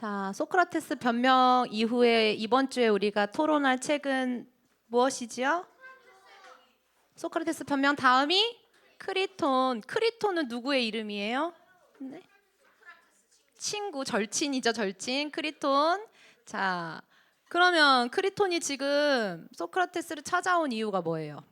자, 소크라테스 변명 이후에 이번 주에 우리가 토론할 책은 무엇이지요? 소크라테스 변명 다음이 크리톤. 크리톤은 누구의 이름이에요? 네. 친구, 절친이죠, 절친. 크리톤. 자, 그러면 크리톤이 지금 소크라테스를 찾아온 이유가 뭐예요?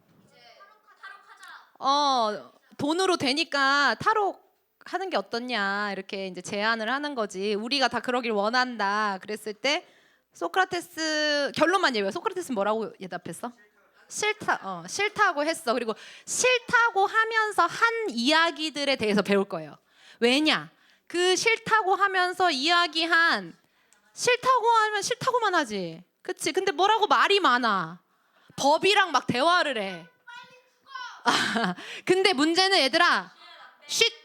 돈으로 되니까 타로 하는 게 어떻냐 이렇게 이제 제안을 하는 거지. 우리가 다 그러길 원한다. 그랬을 때 소크라테스 결론만 얘기해요. 소크라테스는 뭐라고 대답했어? 싫다고 했어. 그리고 싫다고 하면서 한 이야기들에 대해서 배울 거예요. 왜냐? 그 싫다고 하면서 이야기한 싫다고 하면 싫다고만 하지. 그치? 근데 뭐라고 말이 많아. 법이랑 막 대화를 해. 근데 문제는 얘들아, 쉿.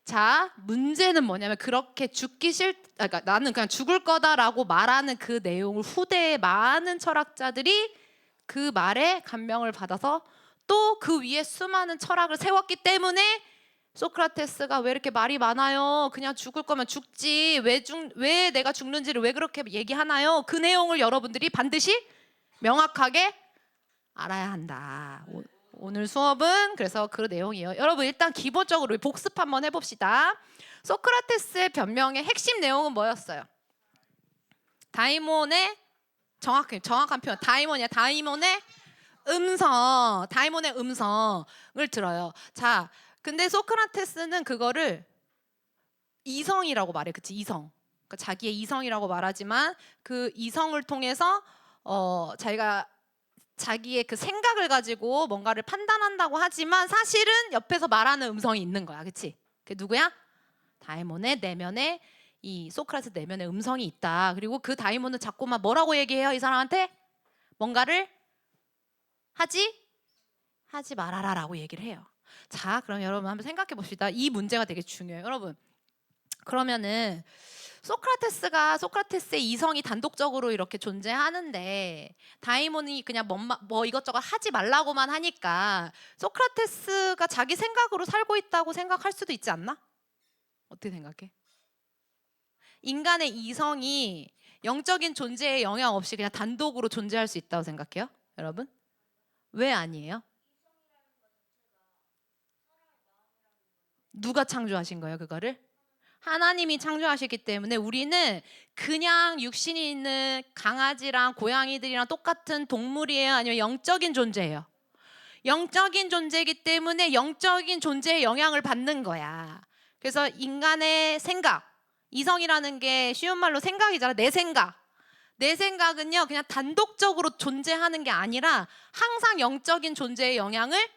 자, 문제는 뭐냐면 그렇게 그러니까 나는 그냥 죽을 거다라고 말하는 그 내용을 후대의 많은 철학자들이 그 말에 감명을 받아서 또 그 위에 수많은 철학을 세웠기 때문에 소크라테스가 왜 이렇게 말이 많아요? 그냥 죽을 거면 죽지. 왜 내가 죽는지를 왜 그렇게 얘기하나요? 그 내용을 여러분들이 반드시 명확하게 알아야 한다. 오늘 수업은 그래서 그 내용이에요. 여러분 일단 기본적으로 복습 한번 해봅시다. 소크라테스의 변명의 핵심 내용은 뭐였어요? 다이몬의 정확한 표현. 다이몬의 음성을 들어요. 자, 근데 소크라테스는 그거를 이성이라고 말해. 그치? 이성. 그러니까 자기의 이성이라고 말하지만 그 이성을 통해서 자기가 자기의 그 생각을 가지고 뭔가를 판단한다고 하지만 사실은 옆에서 말하는 음성이 있는 거야. 그치? 그게 누구야? 다이몬의 내면에 이 소크라테스 내면의 음성이 있다. 그리고 그 다이몬은 자꾸만 뭐라고 얘기해요? 이 사람한테 뭔가를 하지 말아라라고 얘기를 해요. 자, 그럼 여러분 한번 생각해 봅시다. 이 문제가 되게 중요해요. 여러분, 그러면은 소크라테스의 이성이 단독적으로 이렇게 존재하는데 다이몬이 그냥 뭐 이것저것 하지 말라고만 하니까 소크라테스가 자기 생각으로 살고 있다고 생각할 수도 있지 않나? 어떻게 생각해? 인간의 이성이 영적인 존재에 영향 없이 그냥 단독으로 존재할 수 있다고 생각해요? 여러분? 왜 아니에요? 누가 창조하신 거예요, 그거를? 하나님이 창조하셨기 때문에 우리는 그냥 육신이 있는 강아지랑 고양이들이랑 똑같은 동물이에요? 아니면 영적인 존재예요? 영적인 존재이기 때문에 영적인 존재의 영향을 받는 거야. 그래서 인간의 생각, 이성이라는 게 쉬운 말로 생각이잖아. 내 생각. 내 생각은요, 그냥 단독적으로 존재하는 게 아니라 항상 영적인 존재의 영향을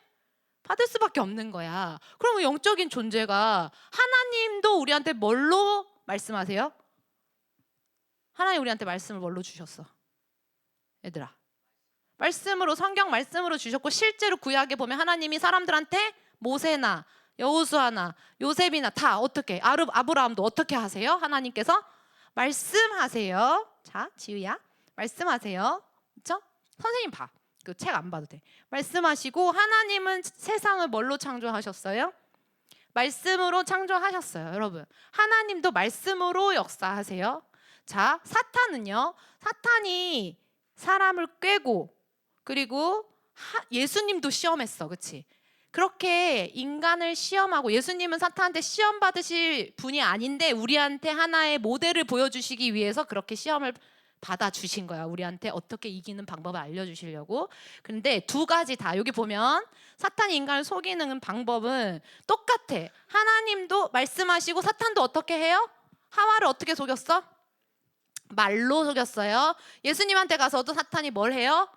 받을 수밖에 없는 거야. 그러면 영적인 존재가 하나님도 우리한테 뭘로 말씀하세요? 하나님 우리한테 말씀을 뭘로 주셨어? 얘들아. 말씀으로, 성경 말씀으로 주셨고 실제로 구약에 보면 하나님이 사람들한테 모세나 여호수아나 요셉이나 다 어떻게 아브라함도 어떻게 하세요? 하나님께서 말씀하세요. 자, 지우야. 말씀하세요. 그렇죠? 선생님 봐. 그 책 안 봐도 돼. 말씀하시고 하나님은 세상을 뭘로 창조하셨어요? 말씀으로 창조하셨어요. 여러분. 하나님도 말씀으로 역사하세요. 자, 사탄이 사람을 꿰고 그리고 예수님도 시험했어. 그치? 그렇게 인간을 시험하고 예수님은 사탄한테 시험 받으실 분이 아닌데 우리한테 하나의 모델을 보여주시기 위해서 그렇게 시험을 받아주신 거야. 우리한테 어떻게 이기는 방법을 알려주시려고. 근데 두 가지 다 여기 보면 사탄이 인간을 속이는 방법은 똑같아. 하나님도 말씀하시고 사탄도 어떻게 해요? 하와를 어떻게 속였어? 말로 속였어요. 예수님한테 가서도 사탄이 뭘 해요?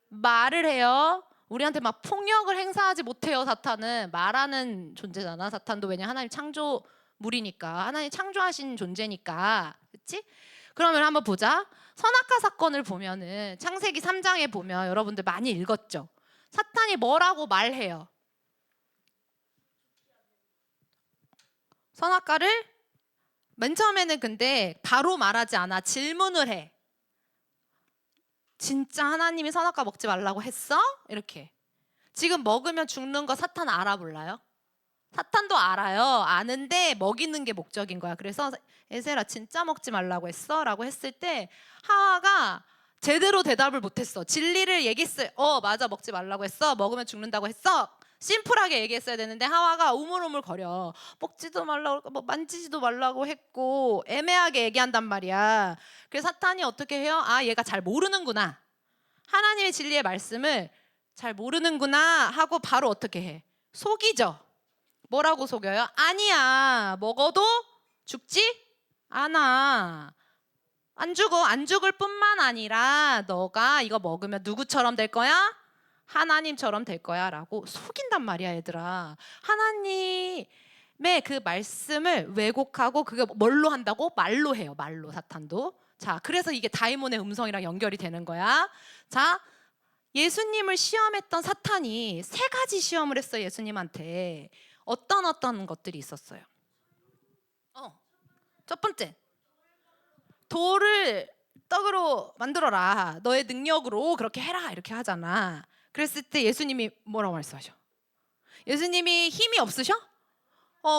말을 해요. 우리한테 막 폭력을 행사하지 못해요. 사탄은 말하는 존재잖아. 사탄도 왜냐 하나님 창조물이니까 하나님 창조하신 존재니까. 그렇지? 그러면 한번 보자. 선악과 사건을 보면은 창세기 3장에 보면 여러분들 많이 읽었죠. 사탄이 뭐라고 말해요? 선악과를 맨 처음에는 근데 바로 말하지 않아. 질문을 해. 진짜 하나님이 선악과 먹지 말라고 했어? 이렇게. 지금 먹으면 죽는 거 사탄 알아 몰라요? 사탄도 알아요. 아는데 먹이는 게 목적인 거야. 그래서 에세라 진짜 먹지 말라고 했어? 라고 했을 때 하와가 제대로 대답을 못했어. 진리를 얘기했어요. 맞아, 먹지 말라고 했어. 먹으면 죽는다고 했어. 심플하게 얘기했어야 되는데 하와가 우물우물거려. 먹지도 말라고, 뭐 만지지도 말라고 했고 애매하게 얘기한단 말이야. 그래서 사탄이 어떻게 해요? 얘가 잘 모르는구나. 하나님의 진리의 말씀을 잘 모르는구나 하고 바로 어떻게 해? 속이죠. 뭐라고 속여요? 아니야, 먹어도 죽지 않아. 안 죽을 뿐만 아니라 너가 이거 먹으면 누구처럼 될 거야? 하나님처럼 될 거야 라고 속인단 말이야, 얘들아. 하나님의 그 말씀을 왜곡하고 그게 뭘로 한다고? 말로 해요. 말로. 사탄도. 자, 그래서 이게 다이몬의 음성이랑 연결이 되는 거야. 자, 예수님을 시험했던 사탄이 3가지 시험을 했어요. 예수님한테. 어떤 것들이 있었어요? 첫 번째, 돌을 떡으로 만들어라. 너의 능력으로 그렇게 해라. 이렇게 하잖아. 그랬을 때 예수님이 뭐라고 말씀하셔? 예수님이 힘이 없으셔?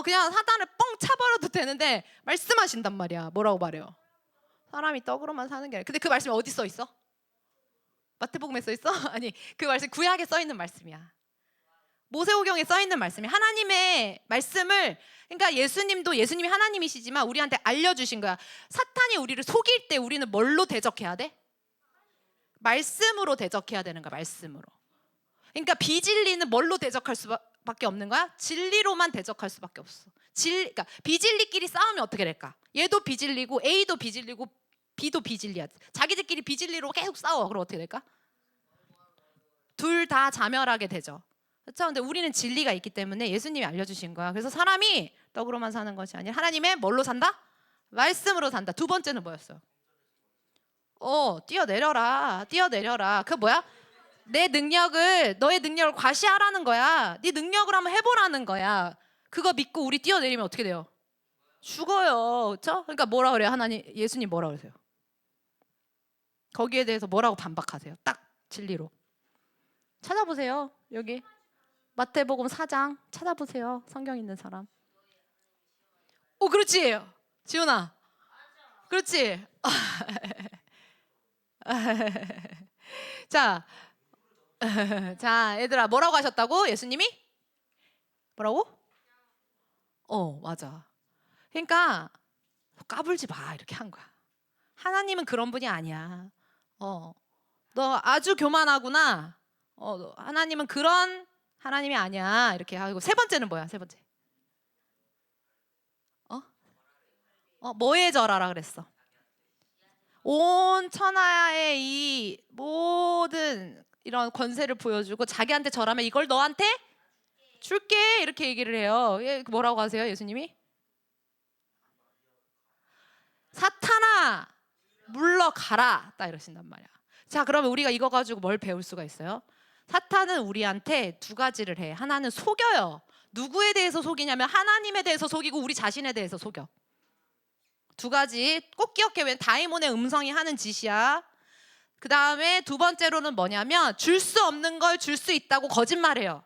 그냥 사단을 뻥 차버려도 되는데 말씀하신단 말이야. 뭐라고 말해요? 사람이 떡으로만 사는 게 아니라. 근데 그 말씀이 어디 써 있어? 마태복음에 써 있어? 아니, 그 말씀 구약에 써 있는 말씀이야. 모세오경에 써 있는 말씀이 하나님의 말씀을, 그러니까 예수님이 하나님이시지만 우리한테 알려주신 거야. 사탄이 우리를 속일 때 우리는 뭘로 대적해야 돼? 말씀으로 대적해야 되는 거야. 말씀으로. 그러니까 비진리는 뭘로 대적할 수밖에 없는 거야? 진리로만 대적할 수밖에 없어. 그러니까 비진리끼리 싸우면 어떻게 될까? 얘도 비진리고 A도 비진리고 B도 비진리야. 자기들끼리 비진리로 계속 싸워. 그럼 어떻게 될까? 둘 다 자멸하게 되죠. 그렇죠? 근데 우리는 진리가 있기 때문에 예수님이 알려주신 거야. 그래서 사람이 떡으로만 사는 것이 아니라 하나님의 뭘로 산다? 말씀으로 산다. 2번째는 뭐였어요? 뛰어내려라. 그 뭐야? 너의 능력을 과시하라는 거야. 네 능력을 한번 해보라는 거야. 그거 믿고 우리 뛰어내리면 어떻게 돼요? 죽어요. 그렇죠? 그러니까 뭐라 그래요? 예수님 뭐라 그러세요? 거기에 대해서 뭐라고 반박하세요? 딱 진리로. 찾아보세요. 여기 마태복음 4장 찾아보세요. 성경 있는 사람. 그렇지. 지훈아. 그렇지. 자, 얘들아, 뭐라고 하셨다고? 예수님이? 뭐라고? 맞아. 그러니까 까불지 마 이렇게 한 거야. 하나님은 그런 분이 아니야. 너 아주 교만하구나. 하나님은 그런 하나님이 아니야. 이렇게 하고. 3번째는 뭐야? 3번째. 뭐에 절하라 그랬어? 온 천하의 이 모든 이런 권세를 보여주고 자기한테 절하면 이걸 너한테 줄게 이렇게 얘기를 해요. 뭐라고 하세요? 예수님이? 사탄아 물러가라 딱 이러신단 말이야. 자, 그러면 우리가 이거 가지고 뭘 배울 수가 있어요? 사탄은 우리한테 2가지를 해. 하나는 속여요. 누구에 대해서 속이냐면 하나님에 대해서 속이고 우리 자신에 대해서 속여. 2가지 꼭 기억해. 왜? 다이몬의 음성이 하는 짓이야. 그 다음에 2번째로는 뭐냐면 줄 수 없는 걸 줄 수 있다고 거짓말해요.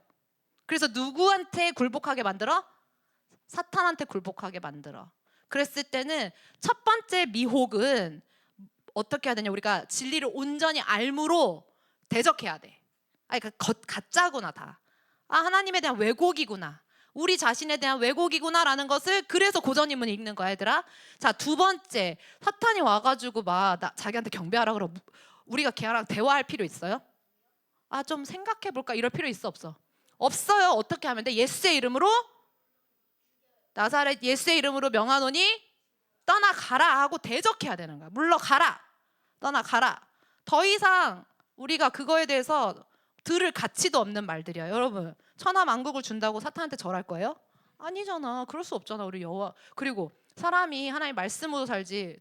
그래서 누구한테 굴복하게 만들어? 사탄한테 굴복하게 만들어. 그랬을 때는 첫 번째 미혹은 어떻게 해야 되냐? 우리가 진리를 온전히 알므로 대적해야 돼. 가짜구나 다. 하나님에 대한 왜곡이구나. 우리 자신에 대한 왜곡이구나라는 것을 그래서 고전인문을 읽는 거야, 얘들아. 자, 2번째, 사탄이 와가지고 자기한테 경배하라 그러. 우리가 걔랑 대화할 필요 있어요? 좀 생각해볼까? 이럴 필요 있어, 없어? 없어요. 어떻게 하면 돼? 예수의 이름으로 나사렛 예수의 이름으로 명하노니 떠나가라 하고 대적해야 되는 거야. 물러가라. 떠나가라. 더 이상 우리가 그거에 대해서 들을 가치도 없는 말들이야. 여러분, 천하만국을 준다고 사탄한테 절할 거예요? 아니잖아. 그럴 수 없잖아. 우리 여호와. 그리고 사람이 하나님 말씀으로 살지.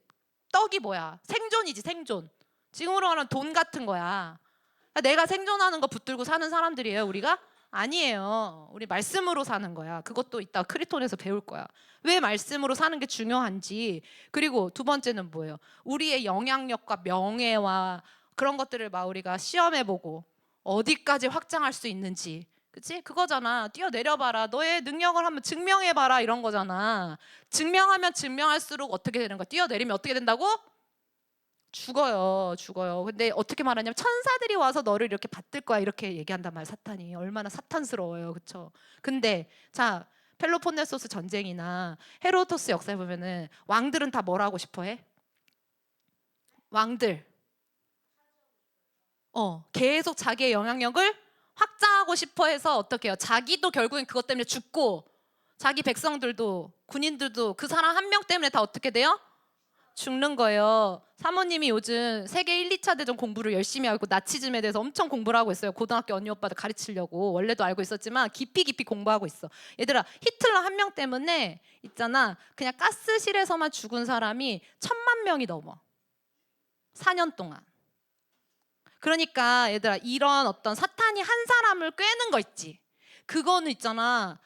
떡이 뭐야? 생존이지, 생존. 지금으로 말하면 돈 같은 거야. 내가 생존하는 거 붙들고 사는 사람들이에요, 우리가? 아니에요. 우리 말씀으로 사는 거야. 그것도 이따 크리톤에서 배울 거야. 왜 말씀으로 사는 게 중요한지. 그리고 2번째는 뭐예요? 우리의 영향력과 명예와 그런 것들을 우리가 시험해보고 어디까지 확장할 수 있는지. 그치? 그거잖아. 뛰어내려봐라. 너의 능력을 한번 증명해봐라. 이런 거잖아. 증명하면 증명할수록 어떻게 되는 거야? 뛰어내리면 어떻게 된다고? 죽어요. 죽어요. 근데 어떻게 말하냐면 천사들이 와서 너를 이렇게 받들 거야. 이렇게 얘기한단 말이야. 사탄이. 얼마나 사탄스러워요. 그쵸? 근데 자, 펠로폰네소스 전쟁이나 헤로도토스 역사에 보면은 왕들은 다 뭘 하고 싶어 해? 왕들. 계속 자기의 영향력을 확장하고 싶어 해서 어떻게 해요? 자기도 결국엔 그것 때문에 죽고 자기 백성들도 군인들도 그 사람 한 명 때문에 다 어떻게 돼요? 죽는 거예요. 사모님이 요즘 세계 1, 2차 대전 공부를 열심히 하고 나치즘에 대해서 엄청 공부를 하고 있어요. 고등학교 언니 오빠들 가르치려고. 원래도 알고 있었지만 깊이 깊이 공부하고 있어. 얘들아, 히틀러 한 명 때문에 있잖아. 그냥 가스실에서만 죽은 사람이 1,000만 명이 넘어. 4년 동안. 그러니까 얘들아, 이런 어떤 사탄이 한 사람을 꿰는 거 있지. 그거는 있잖아.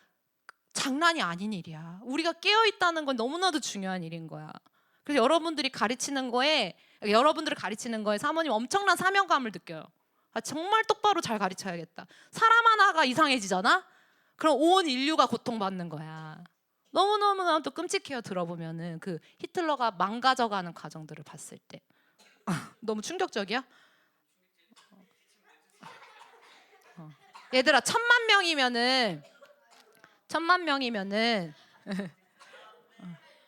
장난이 아닌 일이야. 우리가 깨어 있다는 건 너무나도 중요한 일인 거야. 그래서 여러분들을 가르치는 거에 사모님 엄청난 사명감을 느껴요. 아, 정말 똑바로 잘 가르쳐야겠다. 사람 하나가 이상해지잖아? 그럼 온 인류가 고통받는 거야. 너무너무너무 끔찍해요. 들어보면은 그 히틀러가 망가져가는 과정들을 봤을 때. 너무 충격적이야? 얘들아, 1,000만 명이면은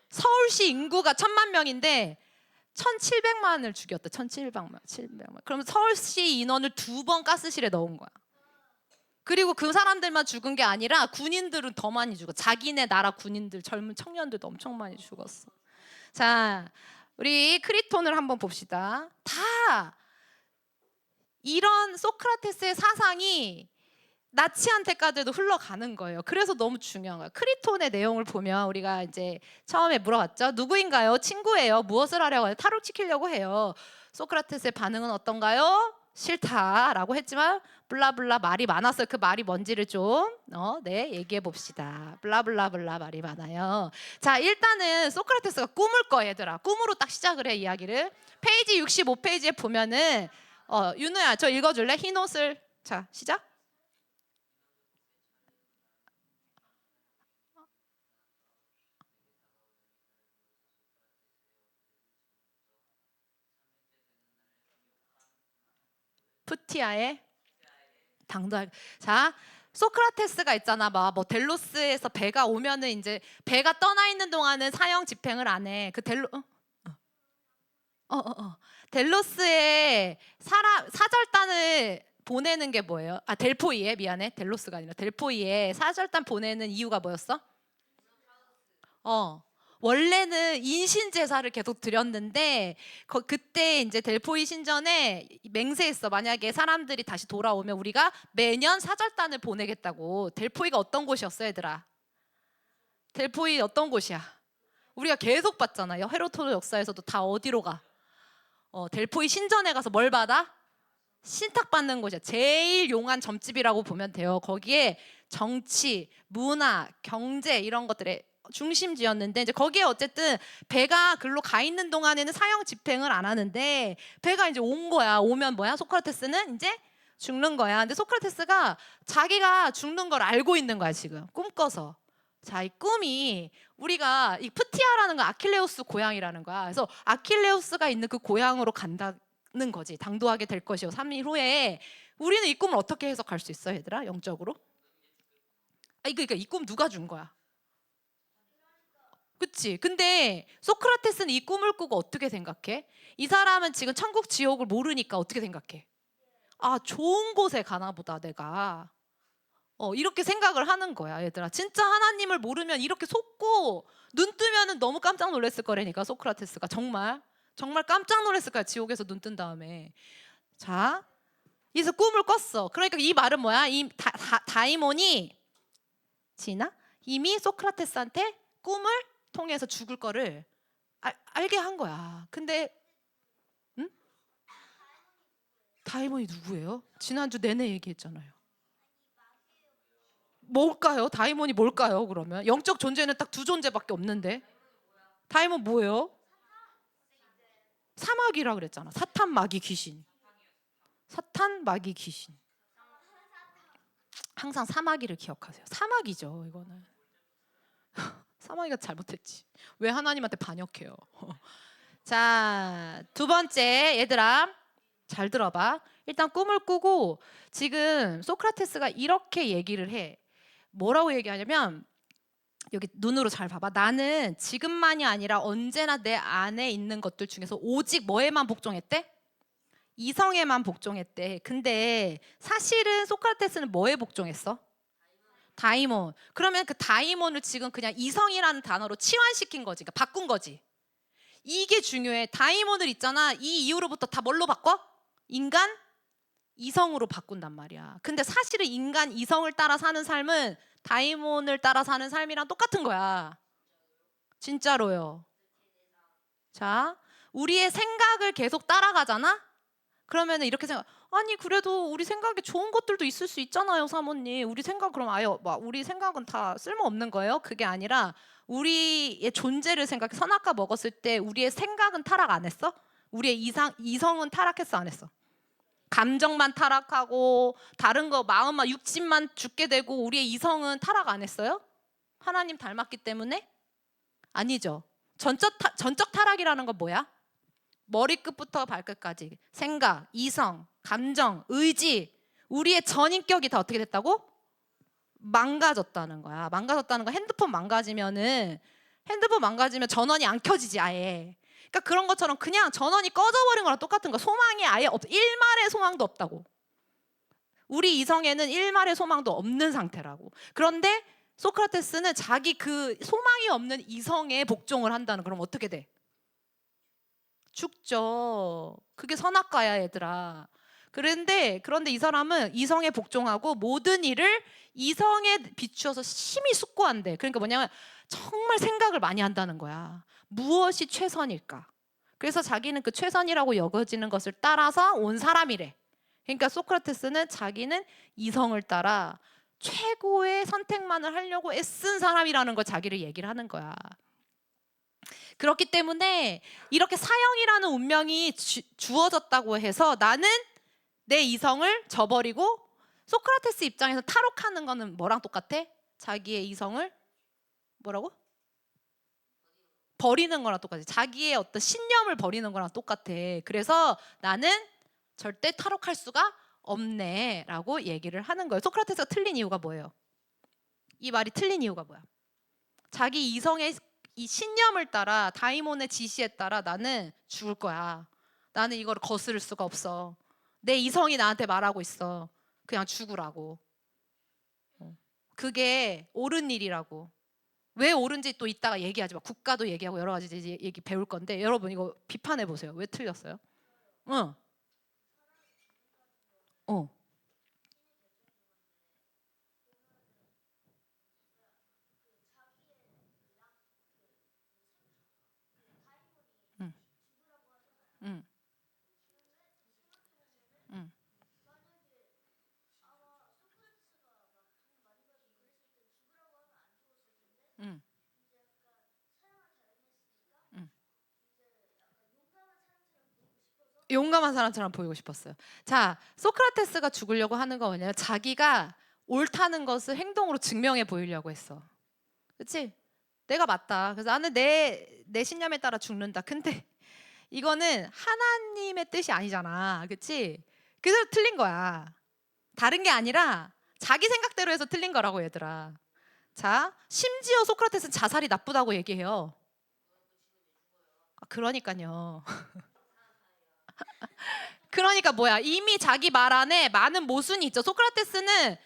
서울시 인구가 1,000만 명인데 1,700만을 죽였다. 1,700만, 700만. 그러면 서울시 인원을 2번 가스실에 넣은 거야. 그리고 그 사람들만 죽은 게 아니라 군인들은 더 많이 죽어. 자기네 나라 군인들, 젊은 청년들도 엄청 많이 죽었어. 자, 우리 크리톤을 한번 봅시다. 다 이런 소크라테스의 사상이 나치한테까지도 흘러가는 거예요. 그래서 너무 중요한 거예요. 크리톤의 내용을 보면 우리가 이제 처음에 물어봤죠. 누구인가요? 친구예요. 무엇을 하려고 해요? 타로치키려고 해요. 소크라테스의 반응은 어떤가요? 싫다라고 했지만 블라블라 말이 많았어요. 그 말이 뭔지를 좀 얘기해 봅시다. 블라블라블라 말이 많아요. 자, 일단은 소크라테스가 꿈을 꿔, 얘들아. 꿈으로 딱 시작을 해, 이야기를. 페이지 65페이지에 보면은 윤우야, 저 읽어줄래? 흰 옷을. 자, 시작. 푸티아의 당도할. 자, 소크라테스가 있잖아. 뭐 델로스에서 배가 오면은 이제 배가 떠나 있는 동안은 사형 집행을 안 해. 그 델로스에 사람 사절단을 보내는 게 뭐예요? 아, 델포이에, 미안해. 델로스가 아니라 델포이에 사절단 보내는 이유가 뭐였어? 어. 원래는 인신 제사를 계속 드렸는데 그때 이제 델포이 신전에 맹세했어. 만약에 사람들이 다시 돌아오면 우리가 매년 사절단을 보내겠다고. 델포이가 어떤 곳이었어, 얘들아? 델포이 어떤 곳이야? 우리가 계속 봤잖아요. 헤로도토 역사에서도 다 어디로 가? 델포이 신전에 가서 뭘 받아? 신탁받는 곳이야. 제일 용한 점집이라고 보면 돼요. 거기에 정치, 문화, 경제 이런 것들의 중심지였는데 이제 거기에 어쨌든 배가 글로 가 있는 동안에는 사형 집행을 안 하는데 배가 이제 온 거야. 오면 뭐야? 소크라테스는 이제 죽는 거야. 근데 소크라테스가 자기가 죽는 걸 알고 있는 거야, 지금. 꿈꿔서. 자, 이 꿈이 우리가 이 프티아라는 건 아킬레우스 고향이라는 거야. 그래서 아킬레우스가 있는 그 고향으로 간다는 거지. 당도하게 될 것이요. 3일 후에 우리는 이 꿈을 어떻게 해석할 수 있어, 얘들아? 영적으로? 그러니까 이 꿈 누가 준 거야? 그치? 근데 소크라테스는 이 꿈을 꾸고 어떻게 생각해? 이 사람은 지금 천국 지옥을 모르니까 어떻게 생각해? 아, 좋은 곳에 가나 보다, 내가. 이렇게 생각을 하는 거야, 얘들아. 진짜 하나님을 모르면 이렇게 속고 눈 뜨면은 너무 깜짝 놀랐을 거라니까, 소크라테스가. 정말 깜짝 놀랐을 거야, 지옥에서 눈 뜬 다음에. 자, 그래서 꿈을 꿨어. 그러니까 이 말은 뭐야? 이 다이몬이 지나 이미 소크라테스한테 꿈을 통해서 죽을 거를 알게 한 거야. 근데 응? 다이몬이 누구예요? 지난주 내내 얘기했잖아요. 뭘까요? 다이몬이 뭘까요? 그러면 영적 존재는 딱 두 존재밖에 없는데 다이몬 뭐예요? 사마귀라 그랬잖아. 사탄 마귀 귀신. 사탄 마귀 귀신. 항상 사마귀를 기억하세요. 사마귀죠, 이거는. 사마귀가 잘못했지. 왜 하나님한테 반역해요? 자, 두 번째, 얘들아 잘 들어봐. 일단 꿈을 꾸고 지금 소크라테스가 이렇게 얘기를 해. 뭐라고 얘기하냐면 여기 눈으로 잘 봐봐. 나는 지금만이 아니라 언제나 내 안에 있는 것들 중에서 오직 뭐에만 복종했대? 이성에만 복종했대. 근데 사실은 소크라테스는 뭐에 복종했어? 다이몬. 그러면 그 다이몬을 지금 그냥 이성이라는 단어로 치환시킨 거지. 그러니까 바꾼 거지. 이게 중요해. 다이몬을 있잖아. 이 이후로부터 다 뭘로 바꿔? 인간 이성으로 바꾼단 말이야. 근데 사실은 인간 이성을 따라 사는 삶은 다이몬을 따라 사는 삶이랑 똑같은 거야. 진짜로요. 자, 우리의 생각을 계속 따라가잖아? 그러면 이렇게 생각, 아니 그래도 우리 생각에 좋은 것들도 있을 수 있잖아요, 사모님. 우리 생각 그럼 아예 우리 생각은 다 쓸모없는 거예요? 그게 아니라 우리의 존재를 생각해. 선악과 먹었을 때 우리의 생각은 타락 안 했어? 우리의 이성은 타락했어, 안 했어? 감정만 타락하고 다른 거 마음만 육신만 죽게 되고 우리의 이성은 타락 안 했어요? 하나님 닮았기 때문에? 아니죠. 전적 타락이라는 건 뭐야? 머리끝부터 발끝까지 생각, 이성, 감정, 의지, 우리의 전인격이 다 어떻게 됐다고? 망가졌다는 거야. 망가졌다는 거. 핸드폰 망가지면 전원이 안 켜지지 아예. 그러니까 그런 것처럼 그냥 전원이 꺼져버린 거랑 똑같은 거야. 소망이 아예 일말의 소망도 없다고. 우리 이성에는 일말의 소망도 없는 상태라고. 그런데 소크라테스는 자기 그 소망이 없는 이성에 복종을 한다는. 그럼 어떻게 돼? 죽죠. 그게 선악과야, 얘들아. 그런데 이 사람은 이성에 복종하고 모든 일을 이성에 비추어서 심히 숙고한대. 그러니까 뭐냐면 정말 생각을 많이 한다는 거야. 무엇이 최선일까? 그래서 자기는 그 최선이라고 여겨지는 것을 따라서 온 사람이래. 그러니까 소크라테스는 자기는 이성을 따라 최고의 선택만을 하려고 애쓴 사람이라는 걸 자기를 얘기를 하는 거야. 그렇기 때문에 이렇게 사형이라는 운명이 주어졌다고 해서 나는 내 이성을 저버리고, 소크라테스 입장에서 탈옥하는 거는 뭐랑 똑같아? 자기의 이성을 뭐라고? 버리는 거랑 똑같아. 자기의 어떤 신념을 버리는 거랑 똑같아. 그래서 나는 절대 탈옥할 수가 없네 라고 얘기를 하는 거예요. 소크라테스가 틀린 이유가 뭐예요? 이 말이 틀린 이유가 뭐야? 자기 이성의 이 신념을 따라, 다이몬의 지시에 따라 나는 죽을 거야. 나는 이걸 거스를 수가 없어. 내 이성이 나한테 말하고 있어. 그냥 죽으라고. 그게 옳은 일이라고. 왜 옳은지 또 이따가 얘기하지 마. 국가도 얘기하고 여러 가지 얘기 배울 건데 여러분 이거 비판해 보세요. 왜 틀렸어요? 응. 어. 응. 응. 응. 응. 응. 용감한 사람처럼 보이고 싶었어요. 자, 소크라테스가 죽으려고 하는 건 뭐냐면 자기가 옳다는 것을 행동으로 증명해 보이려고 했어. 그렇지? 내가 맞다. 그래서 나는 내 신념에 따라 죽는다. 근데 이거는 하나님의 뜻이 아니잖아. 그렇지? 그래서 틀린 거야. 다른 게 아니라 자기 생각대로 해서 틀린 거라고, 얘들아. 자, 심지어 소크라테스는 자살이 나쁘다고 얘기해요. 그러니까요. 그러니까 뭐야? 이미 자기 말 안에 많은 모순이 있죠. 소크라테스는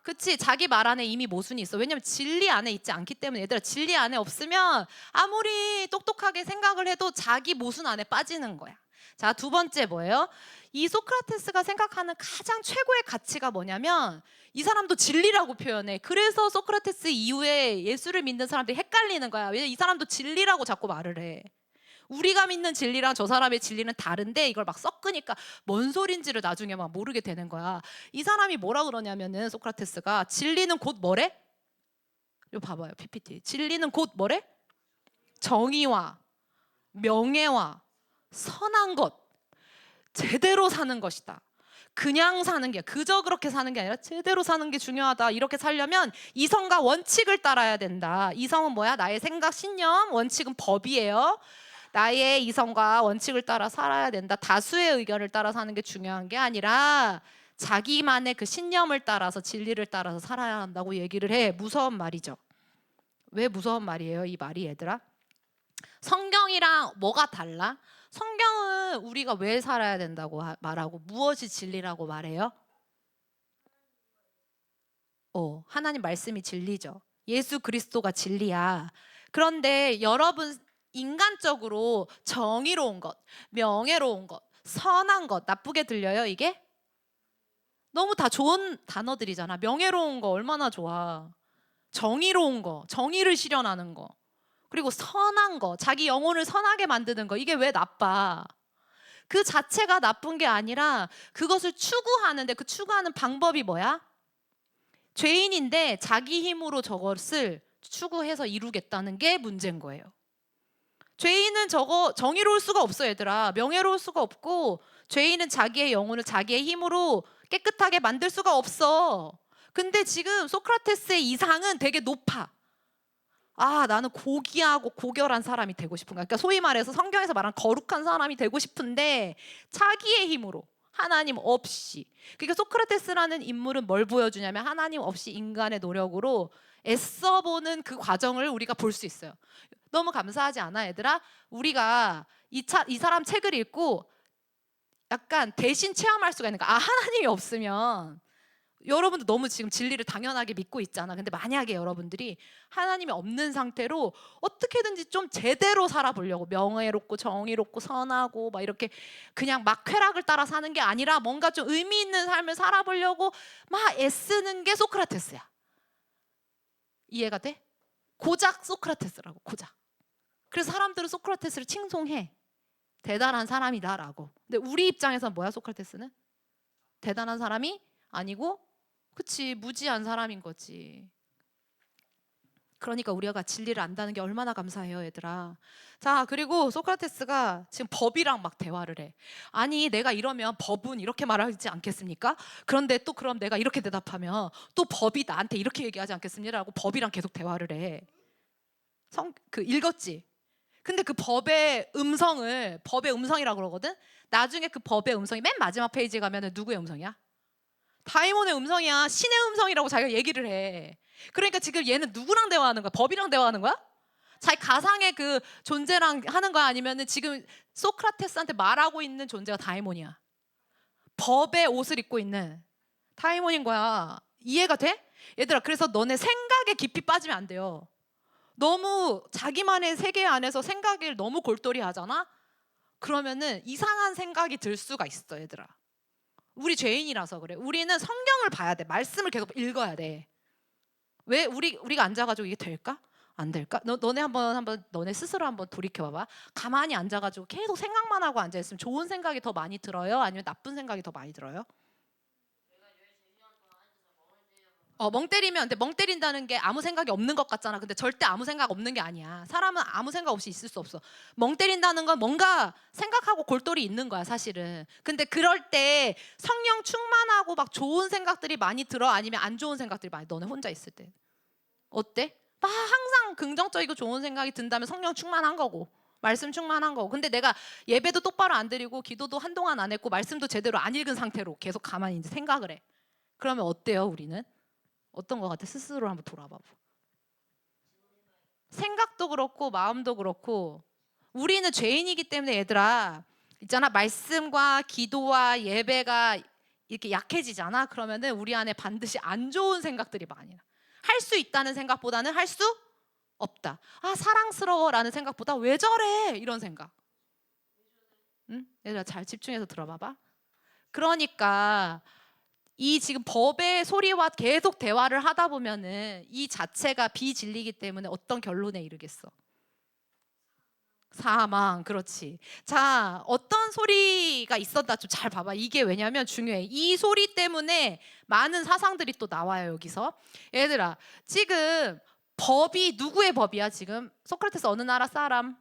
그치, 자기 말 안에 이미 모순이 있어. 왜냐면 진리 안에 있지 않기 때문에. 얘들아, 진리 안에 없으면 아무리 똑똑하게 생각을 해도 자기 모순 안에 빠지는 거야. 자, 두 번째 뭐예요? 이 소크라테스가 생각하는 가장 최고의 가치가 뭐냐면 이 사람도 진리라고 표현해. 그래서 소크라테스 이후에 예수를 믿는 사람들이 헷갈리는 거야. 왜냐면 이 사람도 진리라고 자꾸 말을 해. 우리가 믿는 진리랑 저 사람의 진리는 다른데 이걸 막 섞으니까 뭔 소린지를 나중에 막 모르게 되는 거야. 이 사람이 뭐라 그러냐면은 소크라테스가 진리는 곧 뭐래? 이거 봐봐요, PPT. 진리는 곧 뭐래? 정의와 명예와 선한 것, 제대로 사는 것이다. 그냥 사는 게, 그저 그렇게 사는 게 아니라 제대로 사는 게 중요하다. 이렇게 살려면 이성과 원칙을 따라야 된다. 이성은 뭐야? 나의 생각, 신념. 원칙은 법이에요. 나의 이성과 원칙을 따라 살아야 된다. 다수의 의견을 따라 사는 게 중요한 게 아니라 자기만의 그 신념을 따라서, 진리를 따라서 살아야 한다고 얘기를 해. 무서운 말이죠. 왜 무서운 말이에요, 이 말이? 얘들아, 성경이랑 뭐가 달라? 성경은 우리가 왜 살아야 된다고 말하고, 무엇이 진리라고 말해요? 하나님 말씀이 진리죠. 예수 그리스도가 진리야. 그런데 여러분, 인간적으로 정의로운 것, 명예로운 것, 선한 것, 나쁘게 들려요, 이게? 너무 다 좋은 단어들이잖아. 명예로운 거 얼마나 좋아. 정의로운 거, 정의를 실현하는 거, 그리고 선한 거, 자기 영혼을 선하게 만드는 거, 이게 왜 나빠? 그 자체가 나쁜 게 아니라 그것을 추구하는데, 그 추구하는 방법이 뭐야? 죄인인데 자기 힘으로 저것을 추구해서 이루겠다는 게 문제인 거예요. 죄인은 저거 정의로울 수가 없어, 얘들아. 명예로울 수가 없고, 죄인은 자기의 영혼을 자기의 힘으로 깨끗하게 만들 수가 없어. 근데 지금 소크라테스의 이상은 되게 높아. 나는 고귀하고 고결한 사람이 되고 싶은 거야. 그러니까 소위 말해서 성경에서 말하는 거룩한 사람이 되고 싶은데 자기의 힘으로, 하나님 없이. 그러니까 소크라테스라는 인물은 뭘 보여주냐면, 하나님 없이 인간의 노력으로 애써보는 그 과정을 우리가 볼 수 있어요. 너무 감사하지 않아, 얘들아? 우리가 이 사람 책을 읽고 약간 대신 체험할 수가 있는 거야. 하나님이 없으면, 여러분도 너무 지금 진리를 당연하게 믿고 있잖아. 근데 만약에 여러분들이 하나님이 없는 상태로 어떻게든지 좀 제대로 살아보려고, 명예롭고 정의롭고 선하고 막 이렇게 그냥 막 쾌락을 따라 사는 게 아니라 뭔가 좀 의미 있는 삶을 살아보려고 막 애쓰는 게 소크라테스야. 이해가 돼? 고작 소크라테스라고, 고작. 그래서 사람들은 소크라테스를 칭송해. 대단한 사람이다라고. 근데 우리 입장에서는 뭐야, 소크라테스는? 대단한 사람이 아니고, 그치, 무지한 사람인 거지. 그러니까 우리가 진리를 안다는 게 얼마나 감사해요, 얘들아. 자, 그리고 소크라테스가 지금 법이랑 막 대화를 해. 아니, 내가 이러면 법은 이렇게 말하지 않겠습니까? 그런데 또 그럼 내가 이렇게 대답하면 또 법이 나한테 이렇게 얘기하지 않겠습니까? 라고 법이랑 계속 대화를 해. 읽었지? 근데 그 법의 음성이라고 그러거든? 나중에 그 법의 음성이 맨 마지막 페이지에 가면 누구의 음성이야? 다이몬의 음성이야. 신의 음성이라고 자기가 얘기를 해. 그러니까 지금 얘는 누구랑 대화하는 거야? 법이랑 대화하는 거야? 자기 가상의 그 존재랑 하는 거야? 아니면 지금 소크라테스한테 말하고 있는 존재가 다이몬이야? 법의 옷을 입고 있는 다이몬인 거야. 이해가 돼? 얘들아, 그래서 너네 생각에 깊이 빠지면 안 돼요. 너무 자기만의 세계 안에서 생각을 너무 골똘히 하잖아? 그러면은 이상한 생각이 들 수가 있어, 얘들아. 우리 죄인이라서 그래. 우리는 성경을 봐야 돼. 말씀을 계속 읽어야 돼. 왜 우리가 앉아가지고 이게 될까? 안 될까? 너네 한번 너네 스스로 한번 돌이켜 봐봐. 가만히 앉아가지고 계속 생각만 하고 앉아 있으면 좋은 생각이 더 많이 들어요? 아니면 나쁜 생각이 더 많이 들어요? 멍 때리면, 근데 멍 때린다는 게 아무 생각이 없는 것 같잖아. 근데 절대 아무 생각 없는 게 아니야. 사람은 아무 생각 없이 있을 수 없어. 멍 때린다는 건 뭔가 생각하고 골똘히 있는 거야, 사실은. 근데 그럴 때 성령 충만하고 막 좋은 생각들이 많이 들어? 아니면 안 좋은 생각들이 많이, 너네 혼자 있을 때 어때? 막 항상 긍정적이고 좋은 생각이 든다면 성령 충만한 거고, 말씀 충만한 거고. 근데 내가 예배도 똑바로 안 드리고 기도도 한동안 안 했고 말씀도 제대로 안 읽은 상태로 계속 가만히 이제 생각을 해. 그러면 어때요, 우리는? 어떤 것 같아? 스스로 한번 돌아봐. 생각도 그렇고 마음도 그렇고, 우리는 죄인이기 때문에, 얘들아, 있잖아, 말씀과 기도와 예배가 이렇게 약해지잖아. 그러면은 우리 안에 반드시 안 좋은 생각들이 많이 나. 할 수 있다는 생각보다는 할 수 없다. 사랑스러워라는 생각보다 왜 저래? 이런 생각. 응? 얘들아, 잘 집중해서 들어봐봐. 그러니까 이 지금 법의 소리와 계속 대화를 하다 보면은 이 자체가 비진리이기 때문에 어떤 결론에 이르겠어? 사망. 그렇지. 자, 어떤 소리가 있었다 좀 잘 봐봐. 이게 왜냐면 중요해. 이 소리 때문에 많은 사상들이 또 나와요, 여기서. 얘들아, 지금 법이 누구의 법이야? 지금 소크라테스 어느 나라 사람?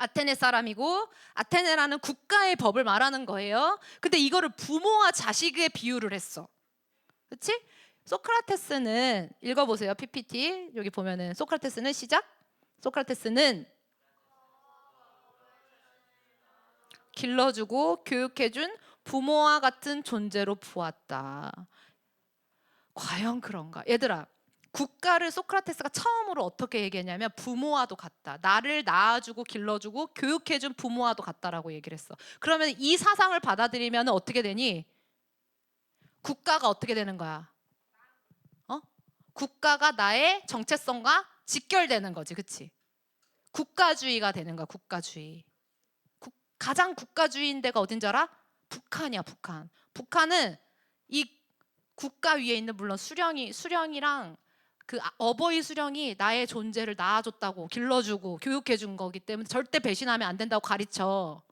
아테네 사람이고 아테네라는 국가의 법을 말하는 거예요. 근데 이거를 부모와 자식의 비유를 했어. 그렇지? 소크라테스는 읽어보세요. PPT 여기 보면은 소크라테스는 시작. 소크라테스는 길러주고 교육해준 부모와 같은 존재로 보았다. 과연 그런가? 얘들아, 국가를 소크라테스가 처음으로 어떻게 얘기했냐면 부모와도 같다. 나를 낳아주고 길러주고 교육해준 부모와도 같다라고 얘기를 했어. 그러면 이 사상을 받아들이면 어떻게 되니? 국가가 어떻게 되는 거야? 국가가 나의 정체성과 직결되는 거지, 그치? 국가주의가 되는 거야, 국가주의. 가장 국가주의인 데가 어딘 줄 알아? 북한이야, 북한. 북한은 이 국가 위에 있는 물론 수령이랑 그 어버이 수령이 나의 존재를 낳아줬다고 길러주고 교육해준 거기 때문에 절대 배신하면 안 된다고 가르쳐.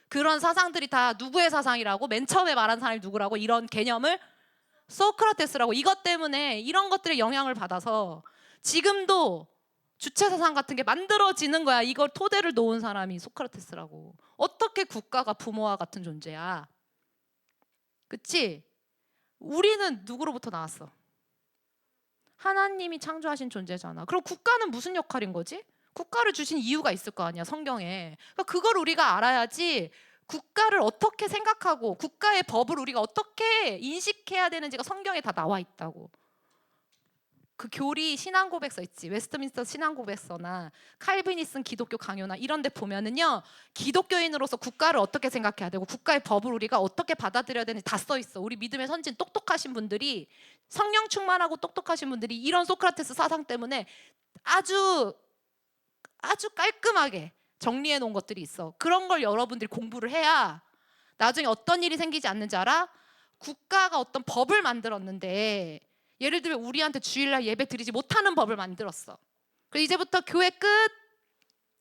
그런 사상들이 다 누구의 사상이라고? 맨 처음에 말한 사람이 누구라고? 이런 개념을 소크라테스라고. 이것 때문에 이런 것들의 영향을 받아서 지금도 주체 사상 같은 게 만들어지는 거야. 이걸 토대를 놓은 사람이 소크라테스라고. 어떻게 국가가 부모와 같은 존재야? 그치? 우리는 누구로부터 나왔어? 하나님이 창조하신 존재잖아. 그럼 국가는 무슨 역할인 거지? 국가를 주신 이유가 있을 거 아니야, 성경에. 그러니까 그걸 우리가 알아야지 국가를 어떻게 생각하고 국가의 법을 우리가 어떻게 인식해야 되는지가 성경에 다 나와 있다고. 그 교리 신앙고백서 있지. 웨스트민스터 신앙고백서나 칼비니슨 기독교 강요나 이런 데 보면은요. 기독교인으로서 국가를 어떻게 생각해야 되고 국가의 법을 우리가 어떻게 받아들여야 되는지 다 써 있어. 우리 믿음의 선진 똑똑하신 분들이 성령 충만하고 똑똑하신 분들이 이런 소크라테스 사상 때문에 아주 깔끔하게 정리해 놓은 것들이 있어. 그런 걸 여러분들이 공부를 해야 나중에 어떤 일이 생기지 않는지 알아? 국가가 어떤 법을 만들었는데 예를 들면 우리한테 주일날 예배 드리지 못하는 법을 만들었어. 그래서 이제부터 교회 끝.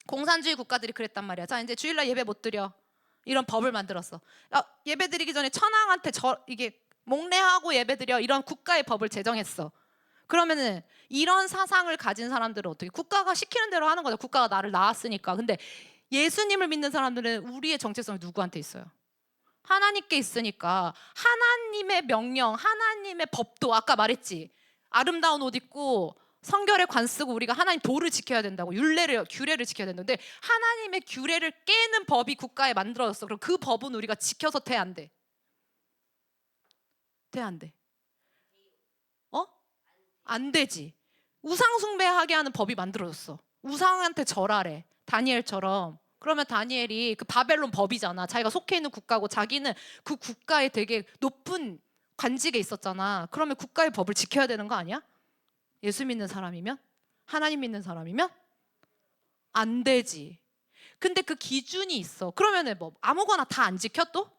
공산주의 국가들이 그랬단 말이야. 자, 이제 주일날 예배 못 드려. 이런 법을 만들었어. 예배 드리기 전에 천황한테 이게 목례하고 예배 드려. 이런 국가의 법을 제정했어. 그러면은 이런 사상을 가진 사람들은 어떻게? 국가가 시키는 대로 하는 거죠. 국가가 나를 낳았으니까. 근데 예수님을 믿는 사람들은 우리의 정체성이 누구한테 있어요? 하나님께 있으니까 하나님의 명령, 하나님의 법도 아까 말했지. 아름다운 옷 입고 성결에 관 쓰고 우리가 하나님 도를 지켜야 된다고. 규례를 지켜야 된다는데 하나님의 규례를 깨는 법이 국가에 만들어졌어. 그럼 그 법은 우리가 지켜서 돼, 안 돼? 돼, 안 돼? 안 되지. 우상 숭배하게 하는 법이 만들어졌어. 우상한테 절하래. 다니엘처럼. 그러면 다니엘이 그 바벨론 법이잖아. 자기가 속해 있는 국가고 자기는 그 국가에 되게 높은 관직에 있었잖아. 그러면 국가의 법을 지켜야 되는 거 아니야? 예수 믿는 사람이면? 하나님 믿는 사람이면? 안 되지. 근데 그 기준이 있어. 그러면은 뭐 아무거나 다 안 지켜 또?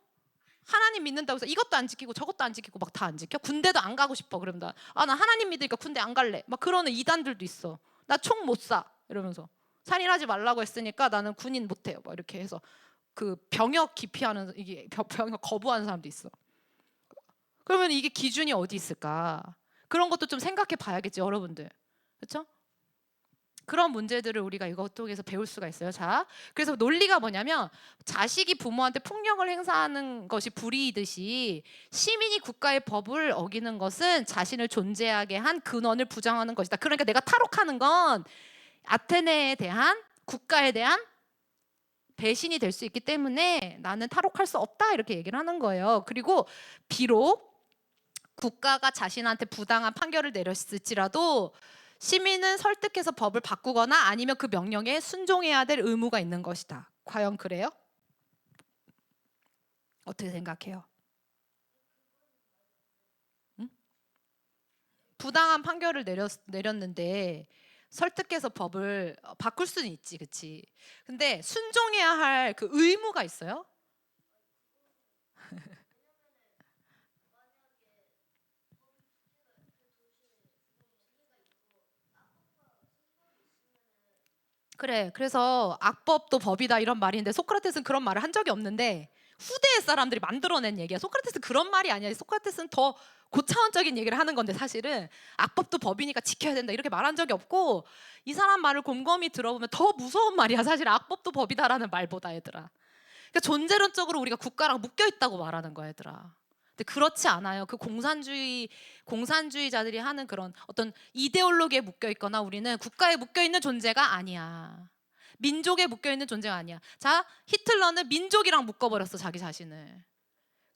하나님 믿는다고 해서 이것도 안 지키고 저것도 안 지키고 막 다 안 지켜? 군대도 안 가고 싶어. 그러면 나 하나님 믿으니까 군대 안 갈래. 막 그러는 이단들도 있어. 나 총 못 쏴. 이러면서 살인하지 말라고 했으니까 나는 군인 못 해요. 막 이렇게 해서 그 병역 기피하는 이게 병역 거부하는 사람도 있어. 그러면 이게 기준이 어디 있을까? 그런 것도 좀 생각해 봐야겠지, 여러분들. 그렇죠? 그런 문제들을 우리가 이것 통해서 배울 수가 있어요. 자, 그래서 논리가 뭐냐면 자식이 부모한테 폭력을 행사하는 것이 불이이듯이 시민이 국가의 법을 어기는 것은 자신을 존재하게 한 근원을 부정하는 것이다. 그러니까 내가 탈옥하는 건 아테네에 대한 국가에 대한 배신이 될 수 있기 때문에 나는 탈옥할 수 없다 이렇게 얘기를 하는 거예요. 그리고 비록 국가가 자신한테 부당한 판결을 내렸을지라도 시민은 설득해서 법을 바꾸거나 아니면 그 명령에 순종해야 될 의무가 있는 것이다. 과연 그래요? 어떻게 생각해요? 응? 부당한 판결을 내렸는데 설득해서 법을 바꿀 수는 있지, 그치? 근데 순종해야 할 그 의무가 있어요? 그래, 그래서 악법도 법이다 이런 말인데 소크라테스는 그런 말을 한 적이 없는데 후대의 사람들이 만들어낸 얘기야. 소크라테스 그런 말이 아니야. 소크라테스는 더 고차원적인 얘기를 하는 건데 사실은 악법도 법이니까 지켜야 된다 이렇게 말한 적이 없고, 이 사람 말을 곰곰이 들어보면 더 무서운 말이야. 사실 악법도 법이다라는 말보다 얘들아. 그러니까 존재론적으로 우리가 국가랑 묶여 있다고 말하는 거야 얘들아. 근데 그렇지 않아요. 그 공산주의자들이 하는 그런 어떤 이데올로기에 묶여 있거나 우리는 국가에 묶여 있는 존재가 아니야. 민족에 묶여 있는 존재가 아니야. 자, 히틀러는 민족이랑 묶어버렸어 자기 자신을.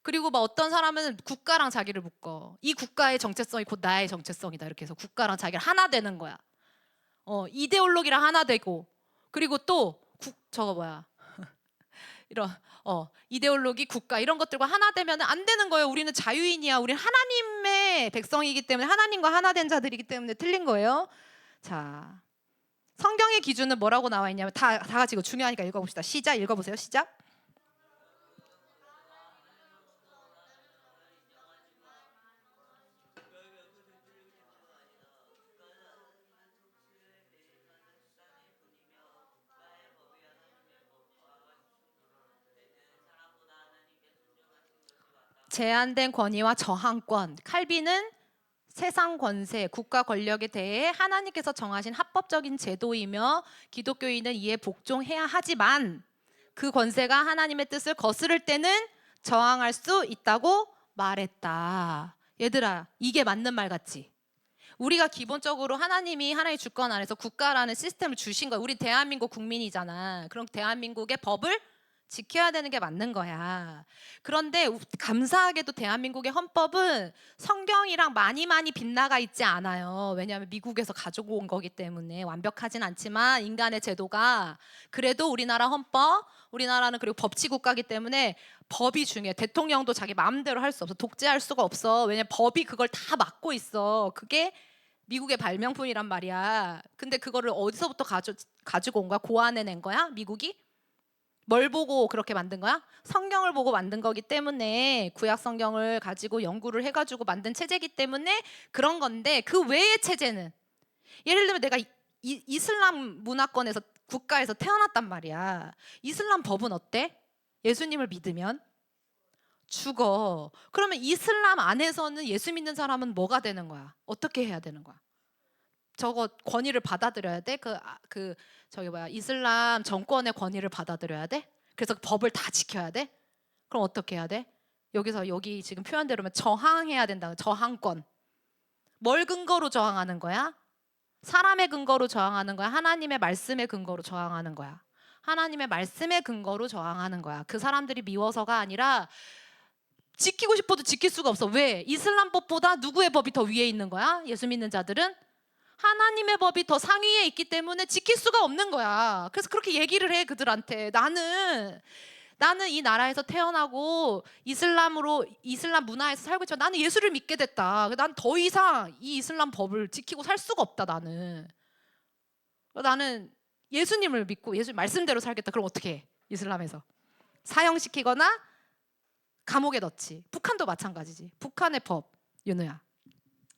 그리고 막 어떤 사람은 국가랑 자기를 묶어. 이 국가의 정체성이 곧 나의 정체성이다 이렇게 해서 국가랑 자기를 하나 되는 거야. 이데올로기랑 하나 되고, 그리고 또 저거 뭐야 이런 이데올로기, 국가 이런 것들과 하나 되면 안 되는 거예요. 우리는 자유인이야. 우리는 하나님의 백성이기 때문에, 하나님과 하나 된 자들이기 때문에 틀린 거예요. 자, 성경의 기준은 뭐라고 나와 있냐면 다 같이 이거 중요하니까 읽어봅시다. 시작. 읽어보세요. 시작. 제한된 권위와 저항권. 칼빈은 세상 권세, 국가 권력에 대해 하나님께서 정하신 합법적인 제도이며 기독교인은 이에 복종해야 하지만 그 권세가 하나님의 뜻을 거스를 때는 저항할 수 있다고 말했다. 얘들아, 이게 맞는 말 같지? 우리가 기본적으로 하나님이 하나의 주권 안에서 국가라는 시스템을 주신 거야. 우리 대한민국 국민이잖아. 그럼 대한민국의 법을 지켜야 되는 게 맞는 거야. 그런데 감사하게도 대한민국의 헌법은 성경이랑 많이 빗나가 있지 않아요. 왜냐하면 미국에서 가지고 온 거기 때문에 완벽하진 않지만 인간의 제도가, 그래도 우리나라 헌법, 우리나라는 그리고 법치국가이기 때문에 법이 중요해. 대통령도 자기 마음대로 할 수 없어. 독재할 수가 없어. 왜냐면 법이 그걸 다 막고 있어. 그게 미국의 발명품이란 말이야. 근데 그거를 어디서부터 가지고 온 거야? 고안해낸 거야? 미국이? 뭘 보고 그렇게 만든 거야? 성경을 보고 만든 거기 때문에, 구약 성경을 가지고 연구를 해가지고 만든 체제이기 때문에 그런 건데, 그 외의 체제는, 예를 들면 내가 이슬람 문화권에서 국가에서 태어났단 말이야. 이슬람 법은 어때? 예수님을 믿으면 죽어. 그러면 이슬람 안에서는 예수 믿는 사람은 뭐가 되는 거야? 어떻게 해야 되는 거야? 저거 권위를 받아들여야 돼? 저기 뭐야, 이슬람 정권의 권위를 받아들여야 돼? 그래서 법을 다 지켜야 돼? 그럼 어떻게 해야 돼? 여기 지금 표현대로면 저항해야 된다. 저항권. 뭘 근거로 저항하는 거야? 사람의 근거로 저항하는 거야? 하나님의 말씀의 근거로 저항하는 거야? 하나님의 말씀의 근거로 저항하는 거야. 그 사람들이 미워서가 아니라 지키고 싶어도 지킬 수가 없어. 왜? 이슬람법보다 누구의 법이 더 위에 있는 거야? 예수 믿는 자들은 하나님의 법이 더 상위에 있기 때문에 지킬 수가 없는 거야. 그래서 그렇게 얘기를 해 그들한테. 나는 이 나라에서 태어나고 이슬람 문화에서 살고 있지만 나는 예수를 믿게 됐다. 난 더 이상 이 이슬람 법을 지키고 살 수가 없다. 나는 예수님을 믿고 예수 말씀대로 살겠다. 그럼 어떻게 해? 이슬람에서 사형시키거나 감옥에 넣지. 북한도 마찬가지지. 북한의 법, 윤우야.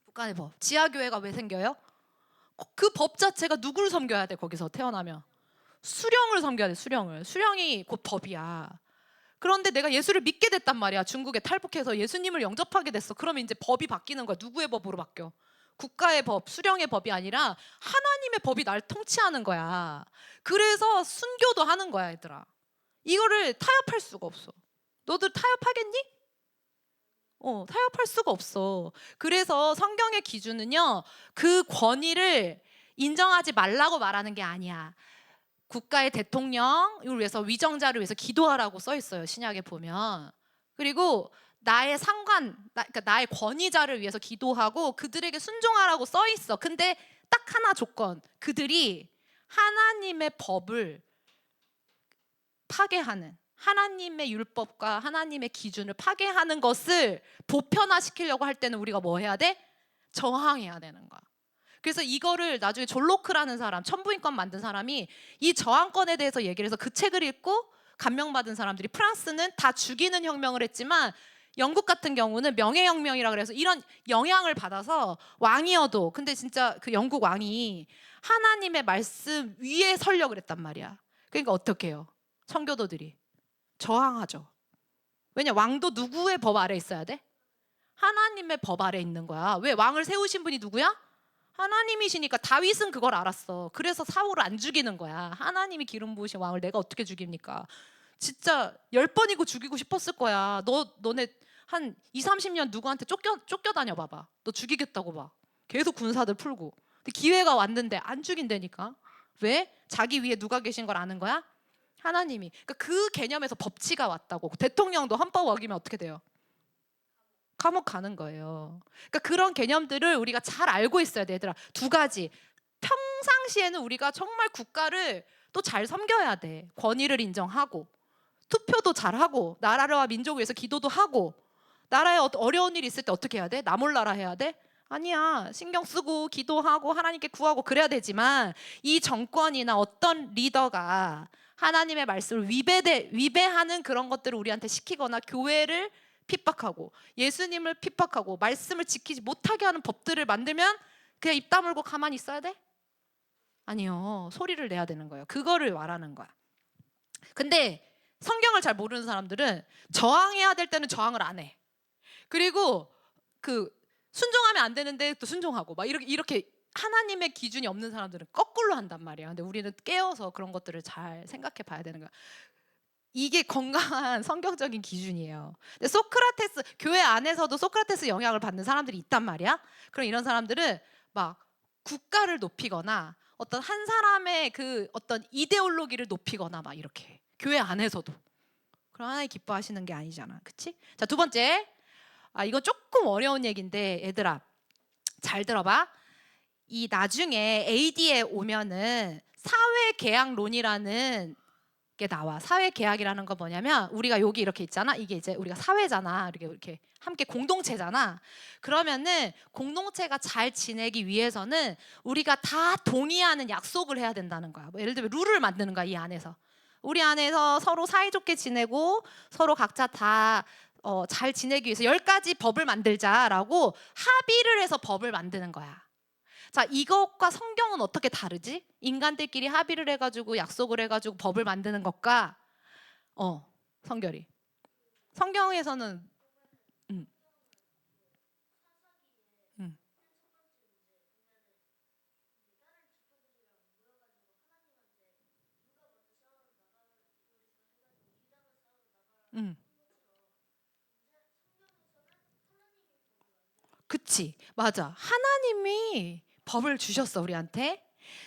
북한의 법. 지하교회가 왜 생겨요? 그 법 자체가 누구를 섬겨야 돼? 거기서 태어나면 수령을 섬겨야 돼. 수령이 곧 법이야. 그런데 내가 예수를 믿게 됐단 말이야. 중국에 탈북해서 예수님을 영접하게 됐어. 그러면 이제 법이 바뀌는 거야. 누구의 법으로 바뀌어? 국가의 법, 수령의 법이 아니라 하나님의 법이 날 통치하는 거야. 그래서 순교도 하는 거야, 얘들아. 이거를 타협할 수가 없어. 너들 타협하겠니? 타협할 수가 없어. 그래서 성경의 기준은요, 그 권위를 인정하지 말라고 말하는 게 아니야. 국가의 대통령을 위해서, 위정자를 위해서 기도하라고 써 있어요, 신약에 보면. 그리고 나의 그러니까 나의 권위자를 위해서 기도하고 그들에게 순종하라고 써 있어. 근데 딱 하나 조건. 그들이 하나님의 법을 파괴하는, 하나님의 율법과 하나님의 기준을 파괴하는 것을 보편화시키려고 할 때는 우리가 뭐 해야 돼? 저항해야 되는 거야. 그래서 이거를 나중에 존 로크라는 사람, 천부인권 만든 사람이 이 저항권에 대해서 얘기를 해서 그 책을 읽고 감명받은 사람들이, 프랑스는 다 죽이는 혁명을 했지만 영국 같은 경우는 명예혁명이라 그래서 이런 영향을 받아서 왕이어도, 근데 진짜 그 영국 왕이 하나님의 말씀 위에 서려고 그랬단 말이야. 그러니까 어떻게 해요? 청교도들이 저항하죠. 왜냐, 왕도 누구의 법 아래 있어야 돼? 하나님의 법 아래 있는 거야. 왜? 왕을 세우신 분이 누구야? 하나님이시니까. 다윗은 그걸 알았어. 그래서 사울을 안 죽이는 거야. 하나님이 기름 부으신 왕을 내가 어떻게 죽입니까? 진짜 10번이고 죽이고 싶었을 거야. 너네 한 2, 30년 누구한테 쫓겨 다녀 봐봐. 너 죽이겠다고 봐. 계속 군사들 풀고. 근데 기회가 왔는데 안 죽인다니까. 왜? 자기 위에 누가 계신 걸 아는 거야? 하나님이. 그러니까 그 개념에서 법치가 왔다고. 대통령도 헌법 어기면 어떻게 돼요? 감옥 가는 거예요. 그러니까 그런 개념들을 우리가 잘 알고 있어야 돼, 얘들아. 두 가지. 평상시에는 우리가 정말 국가를 또 잘 섬겨야 돼. 권위를 인정하고, 투표도 잘하고, 나라와 민족을 위해서 기도도 하고. 나라에 어려운 일이 있을 때 어떻게 해야 돼? 나 몰라라 해야 돼? 아니야. 신경 쓰고 기도하고 하나님께 구하고 그래야 되지만, 이 정권이나 어떤 리더가 하나님의 말씀을 위배하는 그런 것들을 우리한테 시키거나 교회를 핍박하고 예수님을 핍박하고 말씀을 지키지 못하게 하는 법들을 만들면 그냥 입 다물고 가만히 있어야 돼? 아니요. 소리를 내야 되는 거예요. 그거를 말하는 거야. 근데 성경을 잘 모르는 사람들은 저항해야 될 때는 저항을 안 해. 그리고 그 순종하면 안 되는데 또 순종하고 막 이렇게 하나님의 기준이 없는 사람들은 거꾸로 한단 말이야. 근데 우리는 깨어서 그런 것들을 잘 생각해 봐야 되는 거야. 이게 건강한 성경적인 기준이에요. 근데 소크라테스, 교회 안에서도 소크라테스 영향을 받는 사람들이 있단 말이야. 그럼 이런 사람들은 막 국가를 높이거나 어떤 한 사람의 그 어떤 이데올로기를 높이거나 막 이렇게 교회 안에서도. 그럼 하나님 기뻐하시는 게 아니잖아. 그치? 자, 두 번째. 이거 조금 어려운 얘기인데 얘들아 잘 들어봐. 이 나중에 AD에 오면은 사회계약론이라는 게 나와. 사회계약이라는 건 뭐냐면 우리가 여기 이렇게 있잖아. 이게 이제 우리가 사회잖아. 이렇게 함께 공동체잖아. 그러면은 공동체가 잘 지내기 위해서는 우리가 다 동의하는 약속을 해야 된다는 거야. 뭐 예를 들면 룰을 만드는 거야. 이 안에서. 우리 안에서 서로 사이좋게 지내고 서로 각자 다 잘 지내기 위해서 10가지 법을 만들자라고 합의를 해서 법을 만드는 거야. 자, 이것과 성경은 어떻게 다르지? 인간들끼리 합의를 해가지고 약속을 해가지고 법을 만드는 것과 성결이. 성경에서는 음, 음, 음. 그치, 맞아. 하나님이 법을 주셨어 우리한테.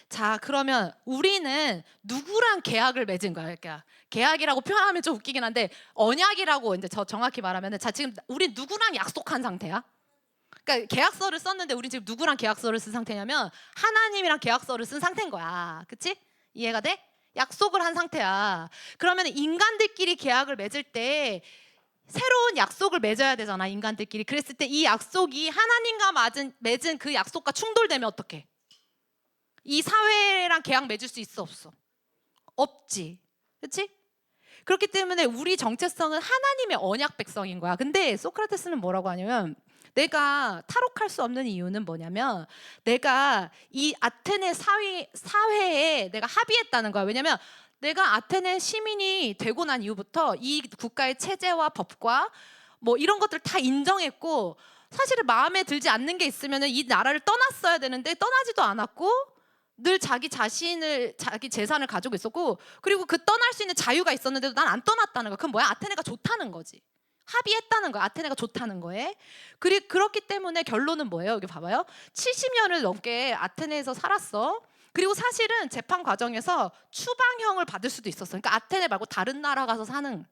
자, 그러면 우리는 누구랑 계약을 맺은 거야? 그러니까 계약이라고 표현하면 좀 웃기긴 한데 언약이라고 이제 저 정확히 말하면은 자, 지금 우리 누구랑 약속한 상태야? 그러니까 계약서를 썼는데 우리 지금 누구랑 계약서를 쓴 상태냐면 하나님이랑 계약서를 쓴 상태인 거야. 그치? 이해가 돼? 약속을 한 상태야. 그러면 인간들끼리 계약을 맺을 때 새로운 약속을 맺어야 되잖아, 인간들끼리. 그랬을 때 이 약속이 하나님과 맺은 그 약속과 충돌되면 어떡해? 이 사회랑 계약 맺을 수 있어, 없어? 없지. 그렇지? 그렇기 때문에 우리 정체성은 하나님의 언약 백성인 거야. 근데 소크라테스는 뭐라고 하냐면 내가 탈옥할 수 없는 이유는 뭐냐면 내가 이 아테네 사회에 내가 합의했다는 거야. 왜냐면 내가 아테네 시민이 되고 난 이후부터 이 국가의 체제와 법과 뭐 이런 것들 다 인정했고 사실은 마음에 들지 않는 게 있으면 이 나라를 떠났어야 되는데 떠나지도 않았고 늘 자기 재산을 가지고 있었고 그리고 그 떠날 수 있는 자유가 있었는데도 난 안 떠났다는 거야. 그건 뭐야? 아테네가 좋다는 거지. 합의했다는 거야. 아테네가 좋다는 거에. 그렇기 때문에 결론은 뭐예요? 여기 봐봐요. 70년을 넘게 아테네에서 살았어. 그리고 사실은 재판 과정에서 추방형을 받을 수도 있었어. 그러니까 아테네 말고 다른 나라 가서 사는.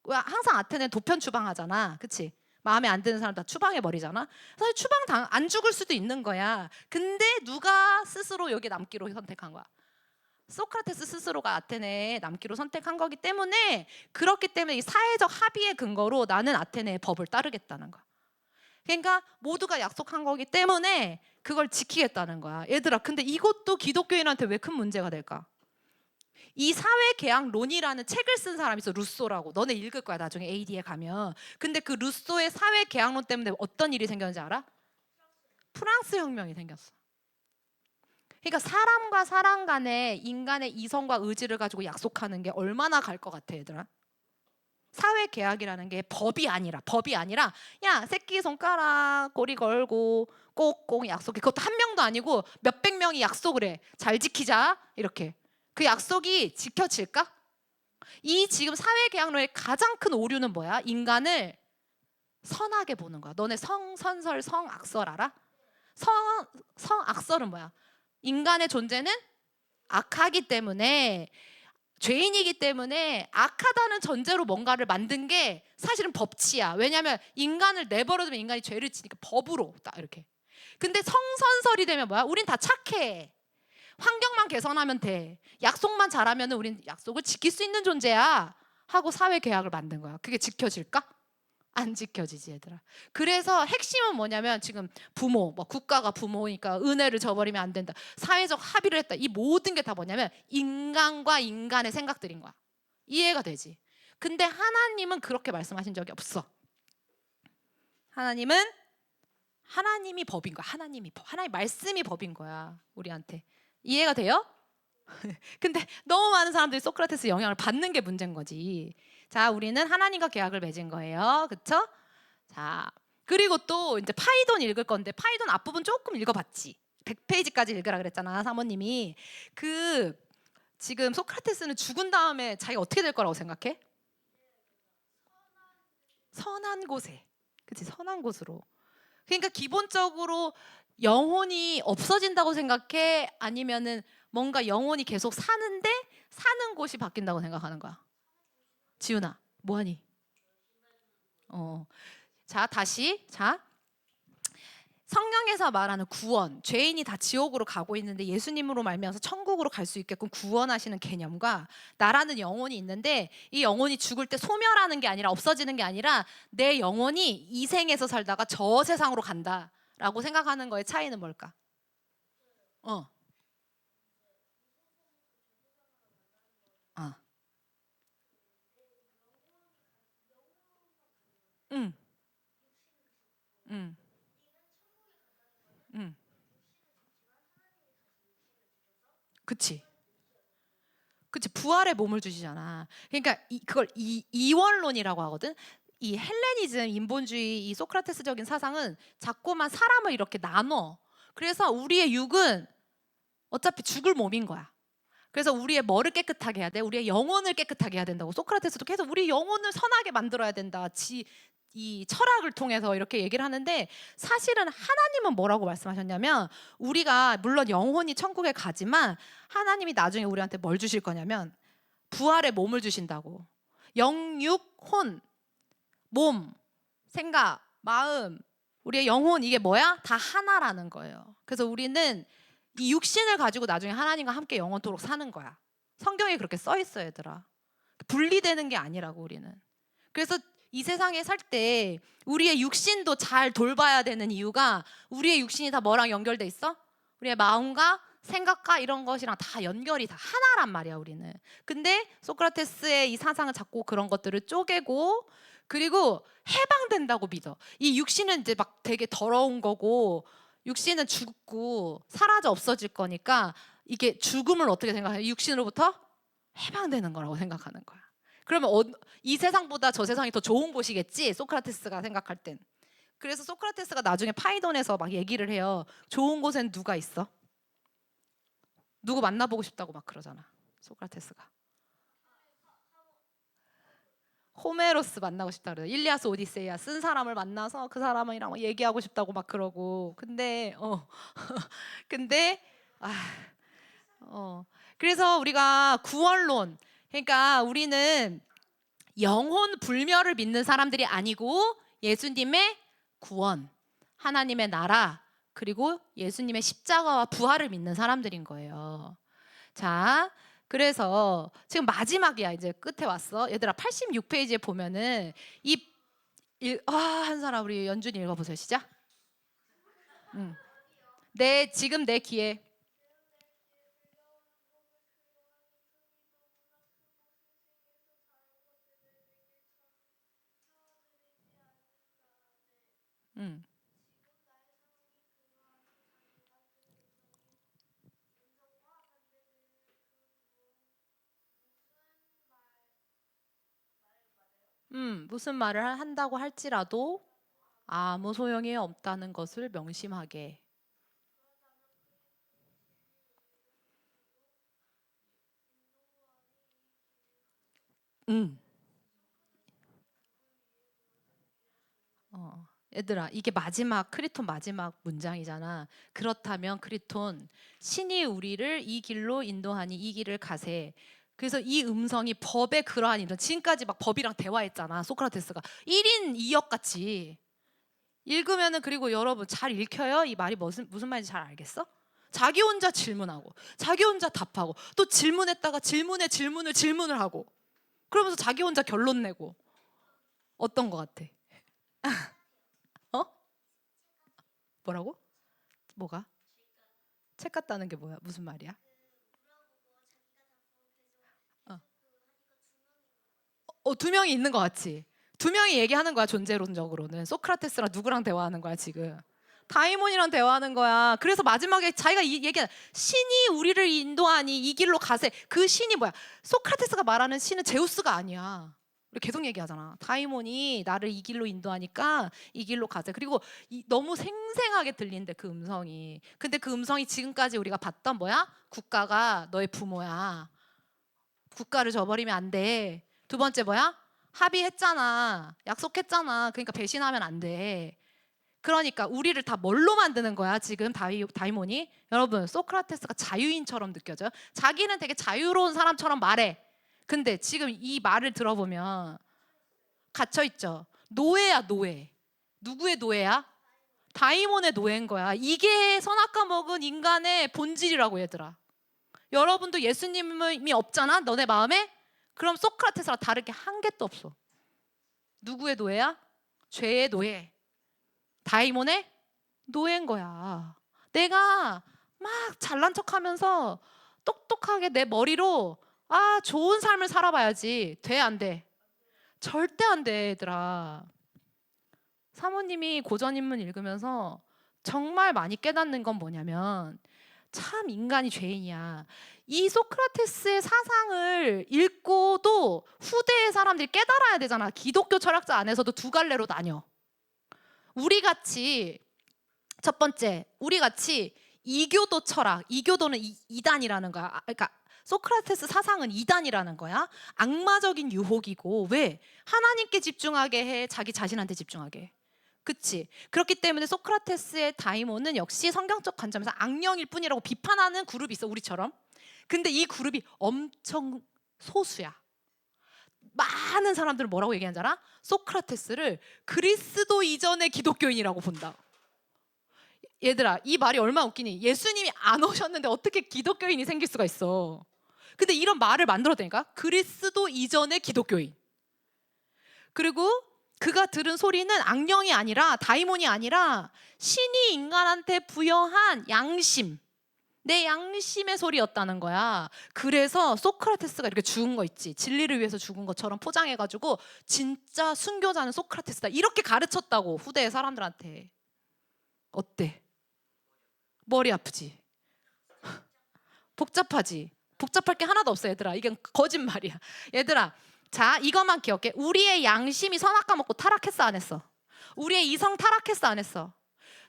왜 항상 아테네는 도편 추방하잖아. 그치? 마음에 안 드는 사람 다 추방해 버리잖아. 사실 안 죽을 수도 있는 거야. 근데 누가 스스로 여기 남기로 선택한 거야? 소크라테스 스스로가 아테네에 남기로 선택한 거기 때문에 그렇기 때문에 이 사회적 합의의 근거로 나는 아테네의 법을 따르겠다는 거야. 그러니까 모두가 약속한 거기 때문에 그걸 지키겠다는 거야. 얘들아, 근데 이것도 기독교인한테 왜 큰 문제가 될까? 이 사회계약론이라는 책을 쓴 사람이 있어. 루소라고. 너네 읽을 거야 나중에 AD에 가면. 근데 그 루소의 사회계약론 때문에 어떤 일이 생겼는지 알아? 프랑스 혁명이 생겼어. 그러니까 사람과 사람 간에 인간의 이성과 의지를 가지고 약속하는 게 얼마나 갈 것 같아 얘들아? 사회 계약이라는 게 법이 아니라 야 새끼 손가락 고리 걸고 꼭꼭 약속해. 그것도 한 명도 아니고 몇백 명이 약속을 해. 잘 지키자 이렇게. 그 약속이 지켜질까? 이 지금 사회 계약론의 가장 큰 오류는 뭐야? 인간을 선하게 보는 거야. 너네 성선설 성악설 알아? 성악설은 뭐야? 인간의 존재는 악하기 때문에, 죄인이기 때문에 악하다는 전제로 뭔가를 만든 게 사실은 법치야. 왜냐하면 인간을 내버려두면 인간이 죄를 지니까 법으로 딱 이렇게. 근데 성선설이 되면 뭐야? 우린 다 착해. 환경만 개선하면 돼. 약속만 잘하면 우린 약속을 지킬 수 있는 존재야. 하고 사회 계약을 만든 거야. 그게 지켜질까? 안 지켜지지 얘들아. 그래서 핵심은 뭐냐면 지금 부모, 뭐 국가가 부모니까 은혜를 저버리면 안 된다. 사회적 합의를 했다. 이 모든 게 다 뭐냐면 인간과 인간의 생각들인 거야. 이해가 되지? 근데 하나님은 그렇게 말씀하신 적이 없어. 하나님이 법인 거야. 하나님 말씀이 법인 거야. 우리한테. 이해가 돼요? 근데 너무 많은 사람들이 소크라테스 영향을 받는 게 문제인 거지. 자, 우리는 하나님과 계약을 맺은 거예요. 그쵸? 자, 그리고 또 이제 파이돈 읽을 건데 파이돈 앞부분 조금 읽어봤지. 100페이지까지 읽으라 그랬잖아, 사모님이. 그 지금 소크라테스는 죽은 다음에 자기가 어떻게 될 거라고 생각해? 선한 곳에. 그치, 선한 곳으로. 그러니까 기본적으로 영혼이 없어진다고 생각해? 아니면은 뭔가 영혼이 계속 사는데 사는 곳이 바뀐다고 생각하는 거야? 지훈아, 뭐하니? 자, 다시. 자, 성경에서 말하는 구원, 죄인이 다 지옥으로 가고 있는데 예수님으로 말미암아서 천국으로 갈 수 있게끔 구원하시는 개념과 나라는 영혼이 있는데 이 영혼이 죽을 때 소멸하는 게 아니라 없어지는 게 아니라 내 영혼이 이 생에서 살다가 저 세상으로 간다라고 생각하는 거의 차이는 뭘까? 어, 아, 응, 응, 응, 그치. 그치, 부활의 몸을 주시잖아. 그러니까 그걸 이원론이라고 하거든. 이 헬레니즘, 인본주의, 이 소크라테스적인 사상은 자꾸만 사람을 이렇게 나눠. 그래서 우리의 육은 어차피 죽을 몸인 거야. 그래서 우리의 뭐를 깨끗하게 해야 돼? 우리의 영혼을 깨끗하게 해야 된다고. 소크라테스도 계속 우리 영혼을 선하게 만들어야 된다. 이 철학을 통해서 이렇게 얘기를 하는데 사실은 하나님은 뭐라고 말씀하셨냐면 우리가 물론 영혼이 천국에 가지만 하나님이 나중에 우리한테 뭘 주실 거냐면 부활의 몸을 주신다고. 영육, 혼, 몸, 생각, 마음, 우리의 영혼 이게 뭐야? 다 하나라는 거예요. 그래서 우리는 이 육신을 가지고 나중에 하나님과 함께 영원토록 사는 거야. 성경에 그렇게 써 있어요, 얘들아. 분리되는 게 아니라고 우리는. 그래서 이 세상에 살 때 우리의 육신도 잘 돌봐야 되는 이유가 우리의 육신이 다 뭐랑 연결돼 있어? 우리의 마음과 생각과 이런 것이랑 다 연결이 다 하나란 말이야, 우리는. 근데 소크라테스의 이 사상은 자꾸 그런 것들을 쪼개고 그리고 해방된다고 믿어. 이 육신은 이제 막 되게 더러운 거고 육신은 죽고 사라져 없어질 거니까 이게 죽음을 어떻게 생각해? 육신으로부터 해방되는 거라고 생각하는 거야. 그러면 이 세상보다 저 세상이 더 좋은 곳이겠지? 소크라테스가 생각할 땐. 그래서 소크라테스가 나중에 파이돈에서 막 얘기를 해요. 좋은 곳엔 누가 있어? 누구 만나보고 싶다고 막 그러잖아. 소크라테스가. 호메로스 만나고 싶다 그래요. 일리아스 오디세이아 쓴 사람을 만나서 그 사람이랑 얘기하고 싶다고 막 그러고. 근데 아, 그래서 우리가 구원론, 그러니까 우리는 영혼 불멸을 믿는 사람들이 아니고 예수님의 구원, 하나님의 나라, 그리고 예수님의 십자가와 부활을 믿는 사람들인 거예요. 자, 그래서 지금 마지막이야. 이제 끝에 왔어. 얘들아 86페이지에 보면은 한 사람 우리 연준이 읽어보세요. 시작. 응. 지금 내 귀에 응. 무슨 말을 한다고 할지라도 아무 소용이 없다는 것을 명심하게. 음. 얘들아, 이게 마지막 크리톤 마지막 문장이잖아. 그렇다면 크리톤, 신이 우리를 이 길로 인도하니 이 길을 가세. 그래서 이 음성이 법의 그러한 이런 지금까지 막 법이랑 대화했잖아. 소크라테스가 1인 2역 같이 읽으면은. 그리고 여러분 잘 읽혀요? 이 말이 무슨 말인지 잘 알겠어? 자기 혼자 질문하고 자기 혼자 답하고 또 질문했다가 질문에 질문을 하고 그러면서 자기 혼자 결론 내고. 어떤 거 같아? 어? 뭐라고? 뭐가? 책 같다는 게 뭐야? 무슨 말이야? 어. 2명이 있는 것 같지? 2명이 얘기하는 거야. 존재론적으로는 소크라테스랑 누구랑 대화하는 거야 지금? 다이몬이랑 대화하는 거야. 그래서 마지막에 자기가 얘기한 신이 우리를 인도하니 이 길로 가세. 그 신이 뭐야? 소크라테스가 말하는 신은 제우스가 아니야. 우리 계속 얘기하잖아. 다이몬이 나를 이 길로 인도하니까 이 길로 가세. 그리고 너무 생생하게 들린대 그 음성이. 근데 그 음성이 지금까지 우리가 봤던 뭐야? 국가가 너의 부모야. 국가를 저버리면 안 돼. 두 번째 뭐야? 합의했잖아. 약속했잖아. 그러니까 배신하면 안 돼. 그러니까 우리를 다 뭘로 만드는 거야 지금 다이몬이? 여러분, 소크라테스가 자유인처럼 느껴져요? 자기는 되게 자유로운 사람처럼 말해. 근데 지금 이 말을 들어보면 갇혀있죠. 노예야, 노예. 누구의 노예야? 다이몬의 노예인 거야. 이게 선악과 먹은 인간의 본질이라고, 얘들아. 여러분도 예수님이 없잖아 너네 마음에? 그럼 소크라테스랑 다르게 한 개도 없어. 누구의 노예야? 죄의 노예. 다이몬의 노예인 거야. 내가 막 잘난 척하면서 똑똑하게 내 머리로 좋은 삶을 살아봐야지. 돼, 안 돼? 절대 안 돼, 얘들아. 사모님이 고전인문 읽으면서 정말 많이 깨닫는 건 뭐냐면 참 인간이 죄인이야. 이 소크라테스의 사상을 읽고도 후대의 사람들이 깨달아야 되잖아. 기독교 철학자 안에서도 두 갈래로 나뉘어. 우리 같이 첫 번째, 우리 같이 이교도 철학, 이교도는 이단이라는 거야. 그러니까 소크라테스 사상은 이단이라는 거야. 악마적인 유혹이고. 왜? 하나님께 집중하게 해, 자기 자신한테 집중하게 해. 그치? 그렇기 때문에 소크라테스의 다이몬은 역시 성경적 관점에서 악령일 뿐이라고 비판하는 그룹이 있어, 우리처럼. 근데 이 그룹이 엄청 소수야. 많은 사람들은 뭐라고 얘기하는 줄 알아? 소크라테스를 그리스도 이전의 기독교인이라고 본다. 얘들아, 이 말이 얼마나 웃기니? 예수님이 안 오셨는데 어떻게 기독교인이 생길 수가 있어? 근데 이런 말을 만들어대니까 그리스도 이전의 기독교인. 그리고 그가 들은 소리는 악령이 아니라, 다이몬이 아니라 신이 인간한테 부여한 양심, 내 양심의 소리였다는 거야. 그래서 소크라테스가 이렇게 죽은 거 있지, 진리를 위해서 죽은 것처럼 포장해가지고 진짜 순교자는 소크라테스다 이렇게 가르쳤다고, 후대의 사람들한테. 어때? 머리 아프지? 복잡하지? 복잡할 게 하나도 없어, 얘들아. 이건 거짓말이야. 얘들아, 자, 이것만 기억해. 우리의 양심이 선악과 먹고 타락했어, 안 했어? 우리의 이성 타락했어, 안 했어?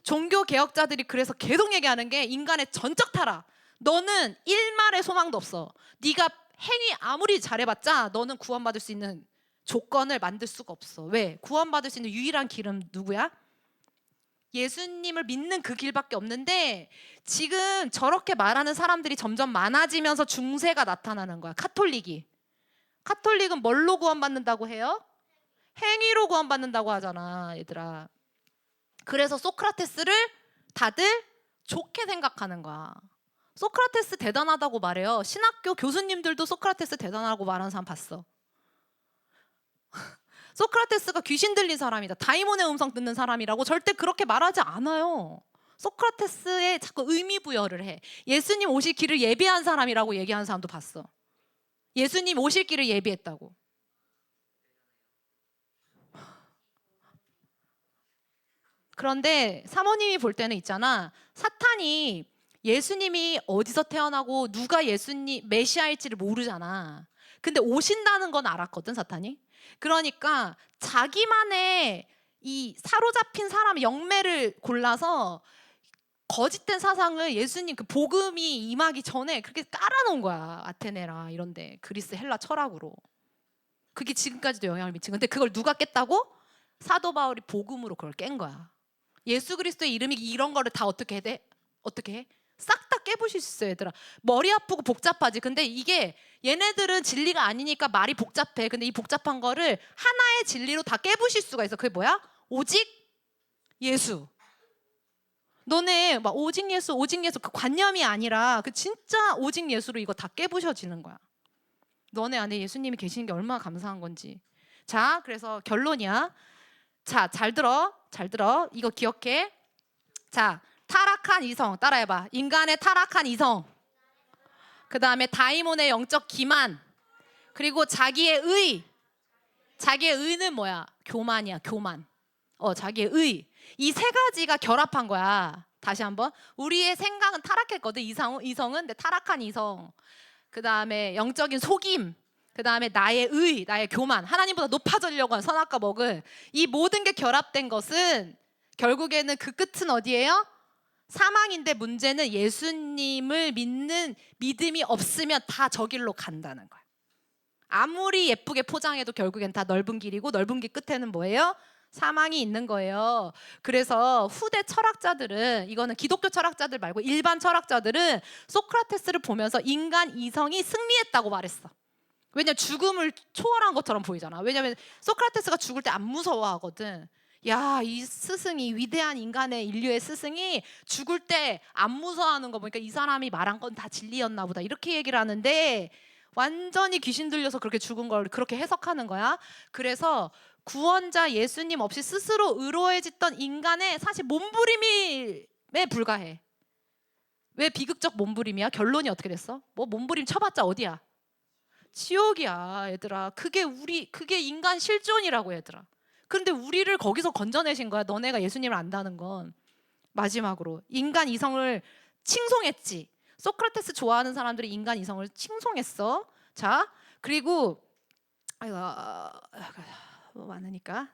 종교 개혁자들이 그래서 계속 얘기하는 게 인간의 전적 타락. 너는 일말의 소망도 없어. 네가 행위 아무리 잘해봤자 너는 구원받을 수 있는 조건을 만들 수가 없어. 왜? 구원받을 수 있는 유일한 길은 누구야? 예수님을 믿는 그 길밖에 없는데, 지금 저렇게 말하는 사람들이 점점 많아지면서 중세가 나타나는 거야. 카톨릭은 뭘로 구원받는다고 해요? 행위로 구원받는다고 하잖아, 얘들아. 그래서 소크라테스를 다들 좋게 생각하는 거야. 소크라테스 대단하다고 말해요. 신학교 교수님들도 소크라테스 대단하고 말하는 사람 봤어. 소크라테스가 귀신 들린 사람이다, 다이몬의 음성 듣는 사람이라고 절대 그렇게 말하지 않아요. 소크라테스에 자꾸 의미 부여를 해. 예수님 오실 길을 예비한 사람이라고 얘기하는 사람도 봤어. 예수님 오실 길을 예비했다고. 그런데 사모님이 볼 때는 있잖아, 사탄이 예수님이 어디서 태어나고 누가 예수님 메시아일지를 모르잖아. 근데 오신다는 건 알았거든, 사탄이. 그러니까 자기만의 이 사로잡힌 사람의 영매를 골라서 거짓된 사상을 예수님 그 복음이 임하기 전에 그렇게 깔아놓은 거야. 아테네라 이런데 그리스 헬라 철학으로. 그게 지금까지도 영향을 미친 건데 그걸 누가 깼다고? 사도 바울이 복음으로 그걸 깬 거야. 예수 그리스도의 이름이 이런 거를 다 어떻게 해? 어떻게 해? 싹 다 깨부실 수 있어, 얘들아. 머리 아프고 복잡하지. 근데 이게 얘네들은 진리가 아니니까 말이 복잡해. 근데 이 복잡한 거를 하나의 진리로 다 깨부실 수가 있어. 그게 뭐야? 오직 예수. 너네 막 오직 예수 그 관념이 아니라 그 진짜 오직 예수로 이거 다 깨부셔지는 거야. 너네 안에 예수님이 계시는 게 얼마나 감사한 건지. 자, 그래서 결론이야. 자, 잘 들어. 이거 기억해. 자, 타락한 이성 따라해봐. 인간의 타락한 이성. 그 다음에 다이몬의 영적 기만. 그리고 자기의 의. 자기의 의는 뭐야? 교만이야, 교만. 자기의 의. 이 세 가지가 결합한 거야. 다시 한번. 우리의 생각은 타락했거든. 이성은 근데 타락한 이성. 그 다음에 영적인 속임. 그 다음에 나의 의, 나의 교만. 하나님보다 높아지려고 하는 선악과 먹을. 이 모든 게 결합된 것은 결국에는 그 끝은 어디예요? 사망인데 문제는 예수님을 믿는 믿음이 없으면 다 저 길로 간다는 거야. 아무리 예쁘게 포장해도 결국엔 다 넓은 길이고 넓은 길 끝에는 뭐예요? 사망이 있는 거예요. 그래서 후대 철학자들은, 이거는 기독교 철학자들 말고 일반 철학자들은 소크라테스를 보면서 인간 이성이 승리했다고 말했어. 왜냐면 죽음을 초월한 것처럼 보이잖아. 왜냐면 소크라테스가 죽을 때 안 무서워하거든. 야, 이 스승이, 위대한 인간의 인류의 스승이 죽을 때 안 무서워하는 거 보니까 이 사람이 말한 건 다 진리였나 보다, 이렇게 얘기를 하는데 완전히 귀신 들려서 그렇게 죽은 걸 그렇게 해석하는 거야. 그래서 구원자 예수님 없이 스스로 의로해졌던 인간의 사실 몸부림에 불과해. 왜 비극적 몸부림이야? 결론이 어떻게 됐어? 뭐 몸부림 쳐봤자 어디야? 지옥이야, 얘들아. 그게 인간 실존이라고, 얘들아. 그런데 우리를 거기서 건져내신 거야. 너네가 예수님을 안다는 건. 마지막으로 인간 이성을 칭송했지. 소크라테스 좋아하는 사람들이 인간 이성을 칭송했어. 자, 그리고 뭐 많으니까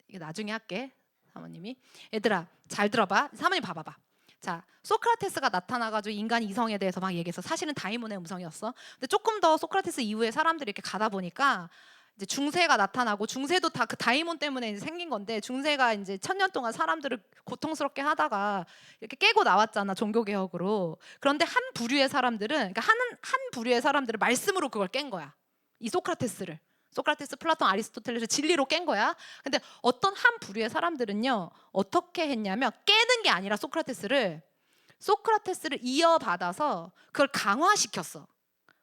이거 나중에 할게. 사모님이. 얘들아, 잘 들어봐. 사모님 봐봐봐. 자, 소크라테스가 나타나가지고 인간 이성에 대해서 막 얘기해서 사실은 다이몬의 음성이었어. 근데 조금 더 소크라테스 이후에 사람들이 이렇게 가다 보니까 이제 중세가 나타나고, 중세도 다 그 다이몬 때문에 이제 생긴 건데, 중세가 이제 1000년 동안 사람들을 고통스럽게 하다가 이렇게 깨고 나왔잖아, 종교 개혁으로. 그런데 한 부류의 사람들은, 그러니까 한 부류의 사람들을 말씀으로 그걸 깬 거야. 이 소크라테스를. 소크라테스, 플라톤, 아리스토텔레스를 진리로 깬 거야. 근데 어떤 한 부류의 사람들은요, 어떻게 했냐면 깨는 게 아니라 소크라테스를 이어받아서 그걸 강화시켰어.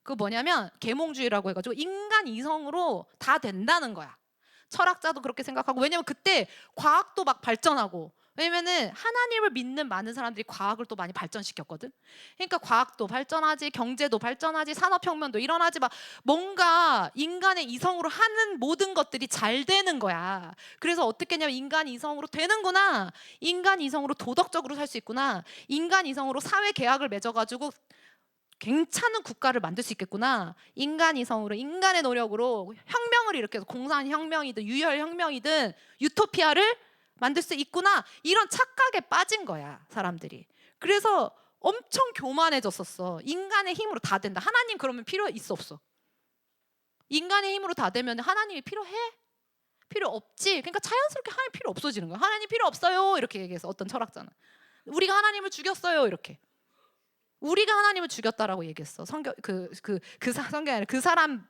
그거 뭐냐면 계몽주의라고 해가지고 인간 이성으로 다 된다는 거야. 철학자도 그렇게 생각하고. 왜냐면 그때 과학도 막 발전하고, 왜냐면은 하나님을 믿는 많은 사람들이 과학을 또 많이 발전시켰거든. 그러니까 과학도 발전하지, 경제도 발전하지, 산업혁명도 일어나지, 막 뭔가 인간의 이성으로 하는 모든 것들이 잘 되는 거야. 그래서 어떻게 했냐면 인간 이성으로 되는구나, 인간 이성으로 도덕적으로 살 수 있구나, 인간 이성으로 사회 계약을 맺어가지고 괜찮은 국가를 만들 수 있겠구나, 인간 이성으로, 인간의 노력으로 혁명을 일으켜서 공산혁명이든 유혈혁명이든 유토피아를 만들 수 있구나, 이런 착각에 빠진 거야, 사람들이. 그래서 엄청 교만해졌었어. 인간의 힘으로 다 된다. 하나님 그러면 필요 있어, 없어? 인간의 힘으로 다 되면 하나님이 필요해? 필요 없지. 그러니까 자연스럽게 하나님 필요 없어지는 거야. 하나님 필요 없어요, 이렇게 얘기해서 어떤 철학자는. 우리가 하나님을 죽였어요, 이렇게. 우리가 하나님을 죽였다라고 얘기했어. 성경 성경이 아니라 그 사람,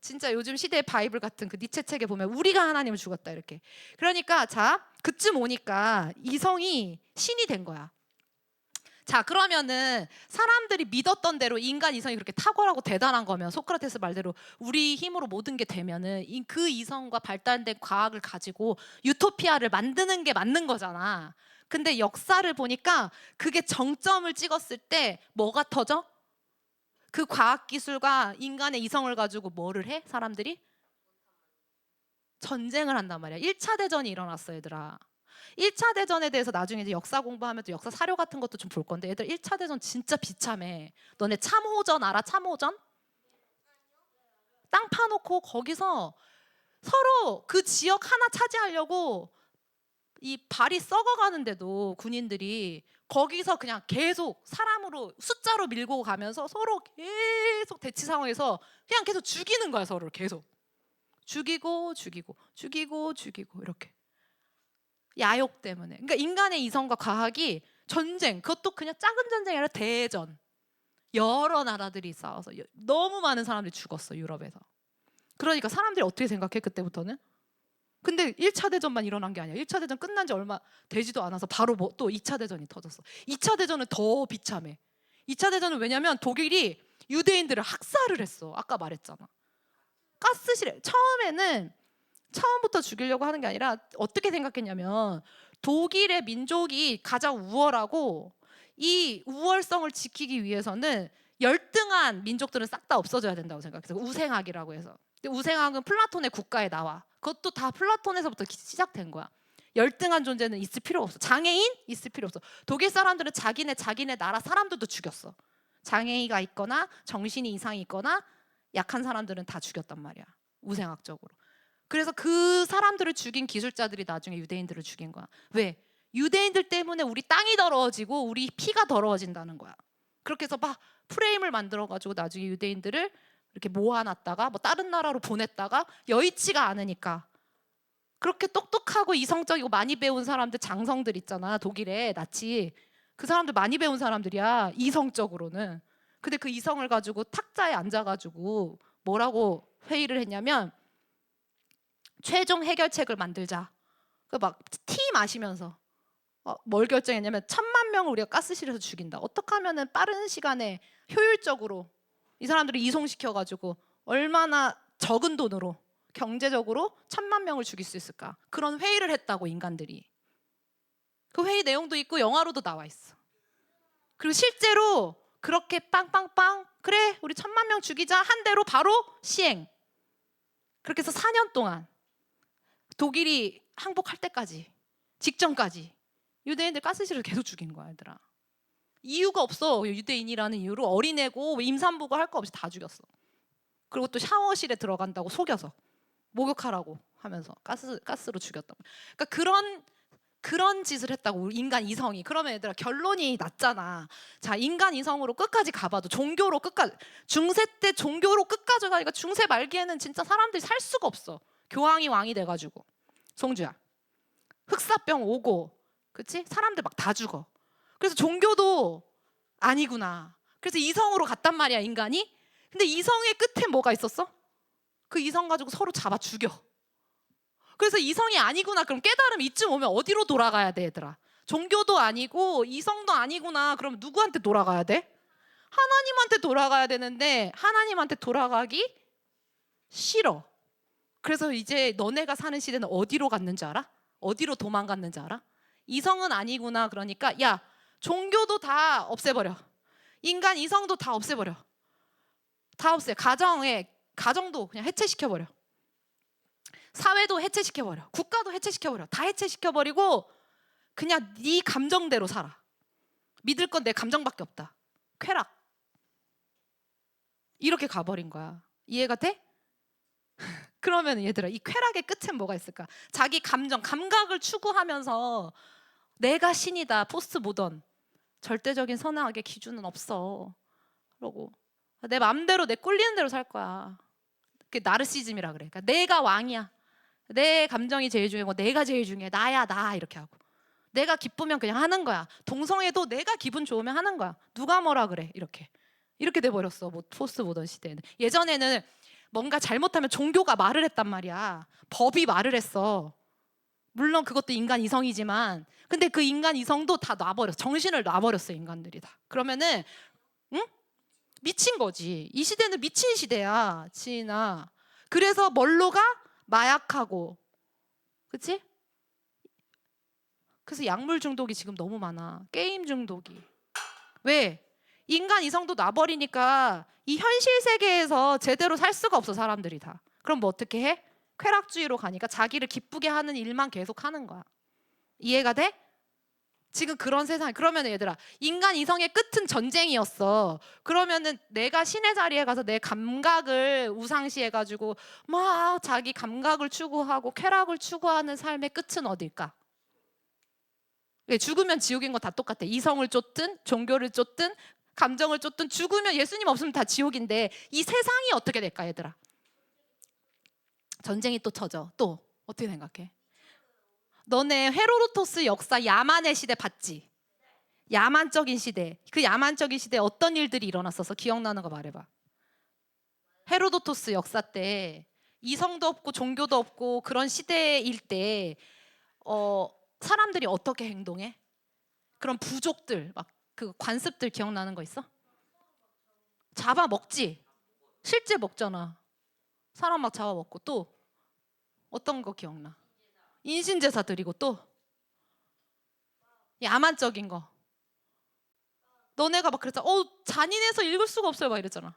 진짜 요즘 시대의 바이블 같은 그 니체 책에 보면 우리가 하나님을 죽였다, 이렇게. 그러니까 자, 그쯤 오니까 이성이 신이 된 거야. 자, 그러면은 사람들이 믿었던 대로 인간 이성이 그렇게 탁월하고 대단한 거면, 소크라테스 말대로 우리 힘으로 모든 게 되면은 그 이성과 발달된 과학을 가지고 유토피아를 만드는 게 맞는 거잖아. 근데 역사를 보니까 그게 정점을 찍었을 때 뭐가 터져? 그 과학기술과 인간의 이성을 가지고 뭐를 해? 사람들이? 전쟁을 한단 말이야. 1차 대전이 일어났어, 얘들아. 1차 대전에 대해서 나중에 이제 역사 공부하면서 역사 사료 같은 것도 좀 볼 건데, 얘들 1차 대전 진짜 비참해. 너네 참호전 알아? 참호전? 땅 파놓고 거기서 서로 그 지역 하나 차지하려고 이 발이 썩어가는데도 군인들이 거기서 그냥 계속 사람으로 숫자로 밀고 가면서 서로 계속 대치 상황에서 그냥 계속 죽이는 거야. 서로를 계속 죽이고 이렇게 야욕 때문에. 그러니까 인간의 이성과 과학이 전쟁, 그것도 그냥 작은 전쟁이 아니라 대전, 여러 나라들이 싸워서 너무 많은 사람들이 죽었어, 유럽에서. 그러니까 사람들이 어떻게 생각해 그때부터는? 근데 1차 대전만 일어난 게 아니야. 1차 대전 끝난 지 얼마 되지도 않아서 바로 또 2차 대전이 터졌어. 2차 대전은 더 비참해. 2차 대전은 왜냐면 독일이 유대인들을 학살을 했어. 아까 말했잖아. 가스실에 처음부터 죽이려고 하는 게 아니라 어떻게 생각했냐면 독일의 민족이 가장 우월하고 이 우월성을 지키기 위해서는 열등한 민족들은 싹 다 없어져야 된다고 생각해서 우생학이라고 해서. 근데 우생학은 플라톤의 국가에 나와. 그것도 다 플라톤에서부터 시작된 거야. 열등한 존재는 있을 필요 없어. 장애인 있을 필요 없어. 독일 사람들은 자기네 나라 사람들도 죽였어. 장애인이 있거나 정신이 이상이 있거나 약한 사람들은 다 죽였단 말이야. 우생학적으로. 그래서 그 사람들을 죽인 기술자들이 나중에 유대인들을 죽인 거야. 왜? 유대인들 때문에 우리 땅이 더러워지고 우리 피가 더러워진다는 거야. 그렇게 해서 막 프레임을 만들어가지고 나중에 유대인들을 이렇게 모아놨다가 뭐 다른 나라로 보냈다가 여의치가 않으니까 그렇게 똑똑하고 이성적이고 많이 배운 사람들, 장성들 있잖아. 독일에 나치 그 사람들 많이 배운 사람들이야, 이성적으로는. 근데 그 이성을 가지고 탁자에 앉아가지고 뭐라고 회의를 했냐면 최종 해결책을 만들자. 그 막 티 마시면서 뭘 결정했냐면 1,000만 명을 우리가 가스실에서 죽인다. 어떻게 하면은 빠른 시간에 효율적으로 이 사람들을 이송시켜가지고 얼마나 적은 돈으로 경제적으로 1,000만 명을 죽일 수 있을까? 그런 회의를 했다고, 인간들이. 그 회의 내용도 있고 영화로도 나와 있어. 그리고 실제로 그렇게 빵빵빵 그래 우리 1,000만 명 죽이자 한 대로 바로 시행. 그렇게 해서 4년 동안 독일이 항복할 때까지, 직전까지 유대인들 가스실을 계속 죽인 거야, 얘들아. 이유가 없어. 유대인이라는 이유로 어린애고 임산부고 할 거 없이 다 죽였어. 그리고 또 샤워실에 들어간다고 속여서 목욕하라고 하면서 가스로 죽였다. 그러니까 그런 짓을 했다고, 인간 이성이. 그러면 얘들아 결론이 났잖아. 자, 인간 이성으로 끝까지 가봐도 종교로 끝까지, 중세 때 종교로 끝까지 가니까 중세 말기에는 진짜 사람들이 살 수가 없어. 교황이 왕이 돼가지고. 송주야, 흑사병 오고, 그치? 사람들 막 다 죽어. 그래서 종교도 아니구나. 그래서 이성으로 갔단 말이야, 인간이. 근데 이성의 끝에 뭐가 있었어? 그 이성 가지고 서로 잡아 죽여. 그래서 이성이 아니구나. 그럼 깨달음 이쯤 오면 어디로 돌아가야 돼, 얘들아? 종교도 아니고 이성도 아니구나. 그럼 누구한테 돌아가야 돼? 하나님한테 돌아가야 되는데 하나님한테 돌아가기 싫어. 그래서 이제 너네가 사는 시대는 어디로 갔는지 알아? 어디로 도망갔는지 알아? 이성은 아니구나. 그러니까 야, 종교도 다 없애버려. 인간 이성도 다 없애버려. 다 없애. 가정도 그냥 해체시켜버려. 사회도 해체시켜버려. 국가도 해체시켜버려. 다 해체시켜버리고 그냥 네 감정대로 살아. 믿을 건 내 감정밖에 없다. 쾌락. 이렇게 가버린 거야. 이해가 돼? 그러면 얘들아, 이 쾌락의 끝엔 뭐가 있을까? 자기 감각을 추구하면서 내가 신이다. 포스트 모던. 절대적인 선악의 기준은 없어. 그러고 내 마음대로 내 꿀리는 대로 살 거야. 그게 나르시즘이라 그래. 그러니까 내가 왕이야. 내 감정이 제일 중요하고 내가 제일 중요해. 나야 나. 이렇게 하고 내가 기쁘면 그냥 하는 거야. 동성애도 내가 기분 좋으면 하는 거야. 누가 뭐라 그래. 이렇게 돼버렸어. 뭐 포스트 모던 시대에는. 예전에는 뭔가 잘못하면 종교가 말을 했단 말이야. 법이 말을 했어. 물론 그것도 인간 이성이지만, 근데 그 인간 이성도 다 놔버렸어. 정신을 놔버렸어, 인간들이 다. 그러면은 응? 미친 거지. 이 시대는 미친 시대야, 지인아. 그래서 뭘로 가? 마약하고, 그치? 그래서 약물 중독이 지금 너무 많아. 게임 중독이. 왜? 인간 이성도 놔버리니까 이 현실 세계에서 제대로 살 수가 없어, 사람들이 다. 그럼 뭐 어떻게 해? 쾌락주의로 가니까 자기를 기쁘게 하는 일만 계속 하는 거야. 이해가 돼? 지금 그런 세상. 그러면 얘들아, 인간 이성의 끝은 전쟁이었어. 그러면은 내가 신의 자리에 가서 내 감각을 우상시해가지고 막 자기 감각을 추구하고 쾌락을 추구하는 삶의 끝은 어딜까? 죽으면 지옥인 거 다 똑같아. 이성을 쫓든 종교를 쫓든 감정을 쫓든 죽으면 예수님 없으면 다 지옥인데 이 세상이 어떻게 될까 얘들아? 전쟁이 또 쳐져. 또 어떻게 생각해? 너네 헤로도토스 역사 야만의 시대 봤지? 야만적인 시대. 그 야만적인 시대에 어떤 일들이 일어났어서 기억나는 거 말해봐. 헤로도토스 역사 때 이성도 없고 종교도 없고 그런 시대일 때 사람들이 어떻게 행동해? 그런 부족들 막 그 관습들 기억나는 거 있어? 잡아 먹지. 실제 먹잖아. 사람 막 잡아 먹고 또 어떤 거 기억나? 인신제사 드리고 또 야만적인 거. 너네가 막 그랬잖아. 잔인해서 읽을 수가 없어요. 막 이랬잖아.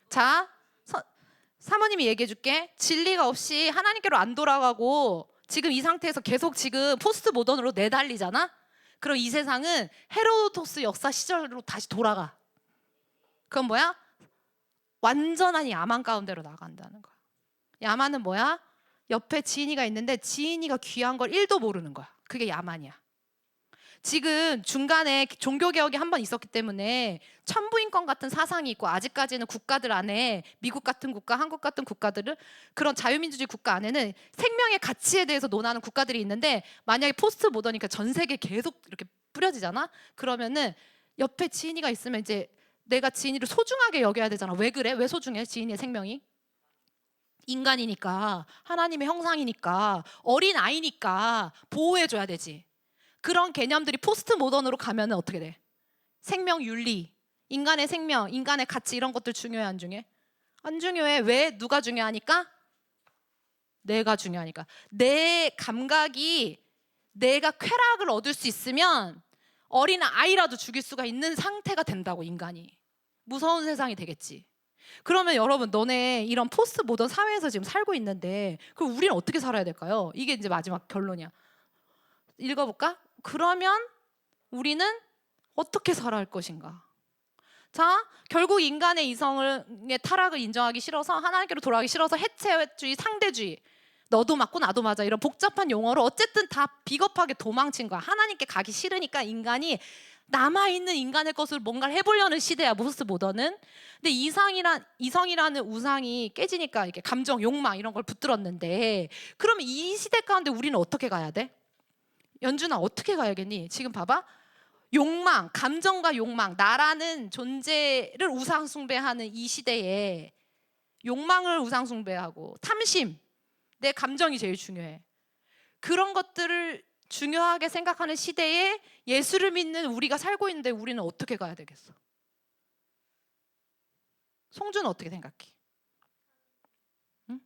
자, 사모님이 얘기해 줄게. 진리가 없이 하나님께로 안 돌아가고 지금 이 상태에서 계속 지금 포스트 모던으로 내달리잖아. 그럼 이 세상은 헤로도토스 역사 시절로 다시 돌아가. 그건 뭐야? 완전한 야만 가운데로 나간다는 거야. 야만은 뭐야? 옆에 지인이가 있는데 지인이가 귀한 걸 1도 모르는 거야. 그게 야만이야. 지금 중간에 종교개혁이 한 번 있었기 때문에 천부인권 같은 사상이 있고 아직까지는 국가들 안에 미국 같은 국가, 한국 같은 국가들은 그런 자유민주주의 국가 안에는 생명의 가치에 대해서 논하는 국가들이 있는데 만약에 포스트 모더니까 전 세계에 계속 이렇게 뿌려지잖아? 그러면은 옆에 지인이가 있으면 이제 내가 지인이를 소중하게 여겨야 되잖아. 왜 그래? 왜 소중해? 지인의 생명이? 인간이니까, 하나님의 형상이니까, 어린 아이니까 보호해줘야 되지. 그런 개념들이 포스트 모던으로 가면 어떻게 돼? 생명 윤리, 인간의 생명, 인간의 가치 이런 것들 중요해 안 중요해? 안 중요해. 왜? 누가 중요하니까? 내가 중요하니까. 내 감각이 내가 쾌락을 얻을 수 있으면 어린 아이라도 죽일 수가 있는 상태가 된다고 인간이. 무서운 세상이 되겠지. 그러면 여러분 너네 이런 포스트 모던 사회에서 지금 살고 있는데 그럼 우리는 어떻게 살아야 될까요? 이게 이제 마지막 결론이야. 읽어볼까? 그러면 우리는 어떻게 살아야 할 것인가? 자, 결국 인간의 이성의 타락을 인정하기 싫어서 하나님께로 돌아가기 싫어서 해체주의, 상대주의 너도 맞고 나도 맞아 이런 복잡한 용어로 어쨌든 다 비겁하게 도망친 거야. 하나님께 가기 싫으니까 인간이 남아있는 인간의 것을 뭔가를 해보려는 시대야 포스트 모던은. 근데 이성이라는 우상이 깨지니까 이렇게 감정, 욕망 이런 걸 붙들었는데 그러면 이 시대 가운데 우리는 어떻게 가야 돼? 연준아 어떻게 가야겠니? 지금 봐봐. 욕망, 감정과 욕망, 나라는 존재를 우상 숭배하는 이 시대에 욕망을 우상 숭배하고 탐심, 내 감정이 제일 중요해. 그런 것들을 중요하게 생각하는 시대에 예수를 믿는 우리가 살고 있는데 우리는 어떻게 가야 되겠어? 송주는 어떻게 생각해? 응?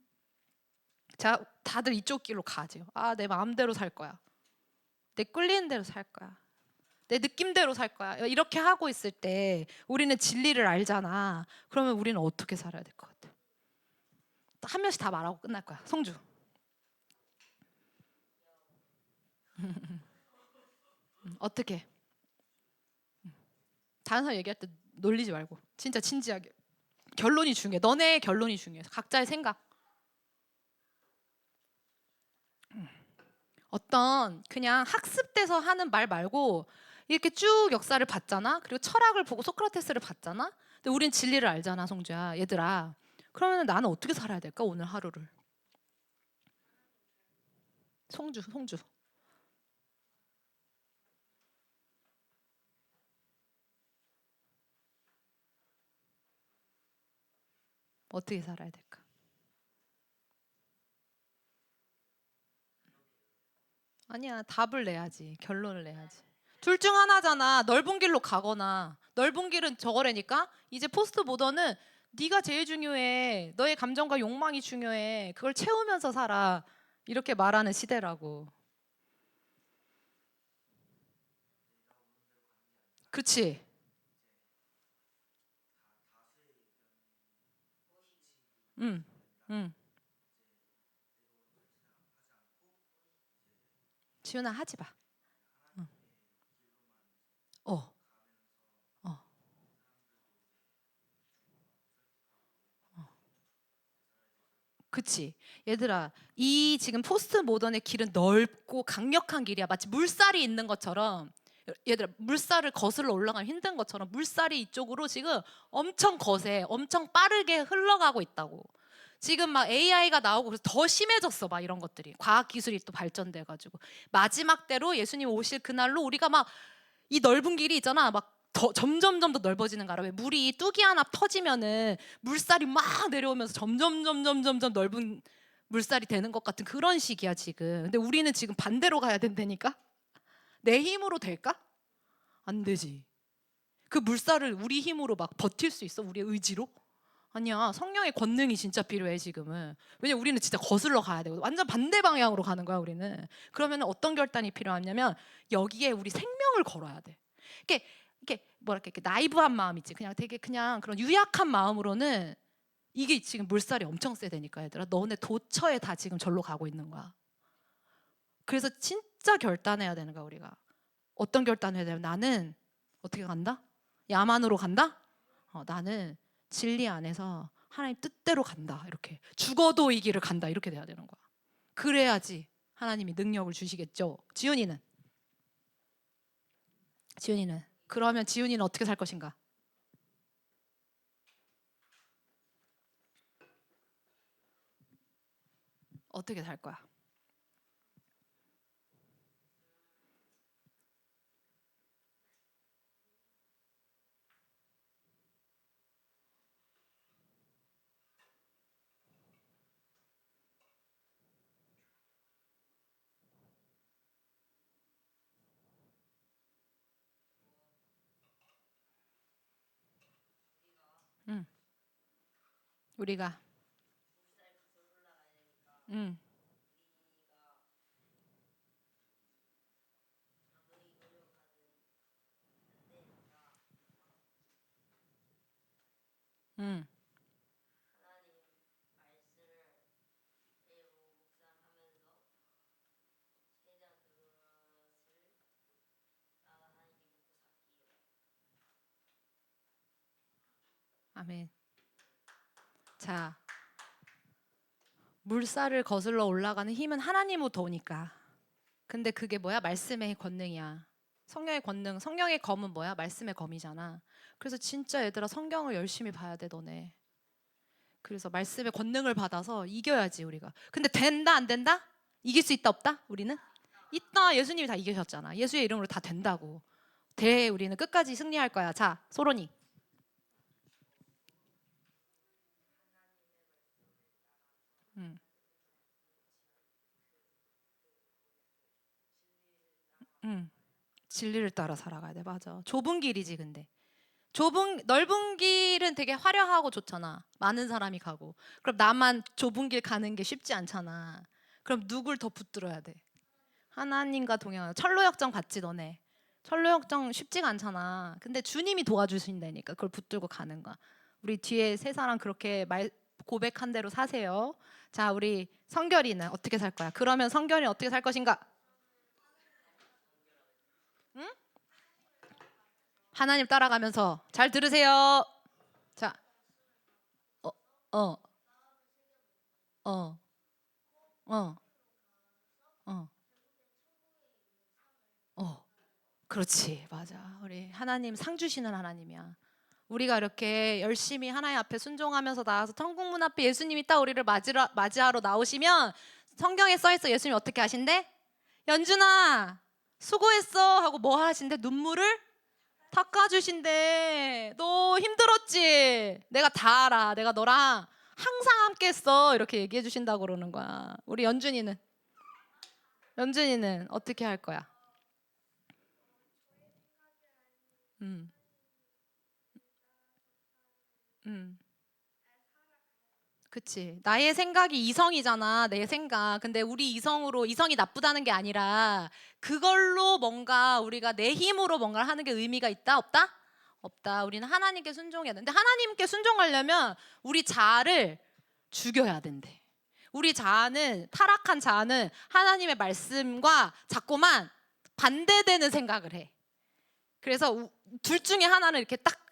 자, 다들 이쪽 길로 가죠. 내 마음대로 살 거야. 내 끌리는 대로 살 거야. 내 느낌대로 살 거야. 이렇게 하고 있을 때 우리는 진리를 알잖아. 그러면 우리는 어떻게 살아야 될 것 같아? 한 명씩 다 말하고 끝날 거야. 성주. 어떻게? 다른 사람 얘기할 때 놀리지 말고 진짜 진지하게. 결론이 중요해. 너네 결론이 중요해. 각자의 생각. 어떤 그냥 학습돼서 하는 말 말고 이렇게 쭉 역사를 봤잖아. 그리고 철학을 보고 소크라테스를 봤잖아. 근데 우린 진리를 알잖아, 성주야. 얘들아. 그러면 나는 어떻게 살아야 될까? 오늘 하루를. 송주. 어떻게 살아야 될까? 아니야, 답을 내야지. 결론을 내야지. 둘 중 하나잖아. 넓은 길로 가거나 넓은 길은 저거라니까. 이제 포스트 모던은 네가 제일 중요해. 너의 감정과 욕망이 중요해. 그걸 채우면서 살아. 이렇게 말하는 시대라고. 그치? 응, 응. 지훈아 하지 마. 응. 어, 어, 그치. 얘들아, 이 지금 포스트 모던의 길은 넓고 강력한 길이야. 마치 물살이 있는 것처럼. 얘들아, 물살을 거슬러 올라가면 힘든 것처럼 물살이 이쪽으로 지금 엄청 거세, 엄청 빠르게 흘러가고 있다고. 지금 막 AI가 나오고 그래서 더 심해졌어. 막 이런 것들이. 과학 기술이 또 발전돼 가지고 마지막 때로 예수님 오실 그날로 우리가 막 이 넓은 길이 있잖아. 막 더 점점 더 넓어지는 거라. 왜 물이 뚜기 하나 터지면은 물살이 막 내려오면서 점점 넓은 물살이 되는 것 같은 그런 시기야 지금. 근데 우리는 지금 반대로 가야 된다니까. 내 힘으로 될까? 안 되지. 그 물살을 우리 힘으로 막 버틸 수 있어? 우리의 의지로? 아니야. 성령의 권능이 진짜 필요해 지금은. 왜냐 우리는 진짜 거슬러 가야 되고 완전 반대 방향으로 가는 거야 우리는. 그러면 어떤 결단이 필요하냐면 여기에 우리 생명을 걸어야 돼. 이게 뭐랄까 이렇게 나이브한 마음 있지. 그냥 되게 그냥 그런 유약한 마음으로는 이게 지금 물살이 엄청 세다니까 얘들아. 너네 도처에 다 지금 절로 가고 있는 거야. 그래서 진짜 결단해야 되는 거야 우리가. 어떤 결단을 해야 되냐면 나는 어떻게 간다? 야만으로 간다? 나는 진리 안에서 하나님 뜻대로 간다. 이렇게 죽어도 이 길을 간다. 이렇게 돼야 되는 거야. 그래야지 하나님이 능력을 주시겠죠. 지훈이는 그러면 지훈이는 어떻게 살 것인가? 어떻게 살 거야? 응. 우리가 응. 응. 아멘. 자, 물살을 거슬러 올라가는 힘은 하나님으로부터 오니까. 근데 그게 뭐야? 말씀의 권능이야. 성령의 권능, 성령의 검은 뭐야? 말씀의 검이잖아. 그래서 진짜 얘들아 성경을 열심히 봐야 돼 너네. 그래서 말씀의 권능을 받아서 이겨야지 우리가. 근데 된다 안 된다? 이길 수 있다 없다? 우리는? 있다. 예수님이 다 이기셨잖아. 예수의 이름으로 다 된다고. 우리는 끝까지 승리할 거야. 자, 소론이. 음, 음. 진리를 따라 살아가야 돼. 맞아. 좁은 길이지 근데. 넓은 길은 되게 화려하고 좋잖아. 많은 사람이 가고. 그럼 나만 좁은 길 가는 게 쉽지 않잖아. 그럼 누굴 더 붙들어야 돼? 하나님과 동행하는 철로역정 봤지 너네. 철로역정 쉽지가 않잖아. 근데 주님이 도와주신다니까 그걸 붙들고 가는 거야. 우리 뒤에 세 사람 그렇게 고백한 대로 사세요. 자, 우리 성결이는 어떻게 살 거야? 그러면 성결이 어떻게 살 것인가? 응? 하나님 따라가면서 잘 들으세요. 자, 어, 어, 어, 어, 어, 어. 그렇지, 맞아. 우리 하나님 상 주시는 하나님이야. 우리가 이렇게 열심히 하나님 앞에 순종하면서 나와서 천국문 앞에 예수님이 딱 우리를 맞이하러 나오시면 성경에 써 있어. 예수님이 어떻게 하신대? 연준아, 수고했어 하고 뭐 하신대? 눈물을 닦아주신대. 너 힘들었지? 내가 다 알아. 내가 너랑 항상 함께 했어. 이렇게 얘기해 주신다고 그러는 거야. 우리 연준이는 어떻게 할 거야? 음, 음. 그치. 나의 생각이 이성이잖아. 내 생각. 근데 우리 이성이 나쁘다는 게 아니라 그걸로 뭔가 우리가 내 힘으로 뭔가를 하는 게 의미가 있다? 없다? 없다. 우리는 하나님께 순종해야 돼. 근데 하나님께 순종하려면 우리 자아를 죽여야 된대. 우리 자아는, 타락한 자아는 하나님의 말씀과 자꾸만 반대되는 생각을 해. 그래서 둘 중에 하나는 이렇게 딱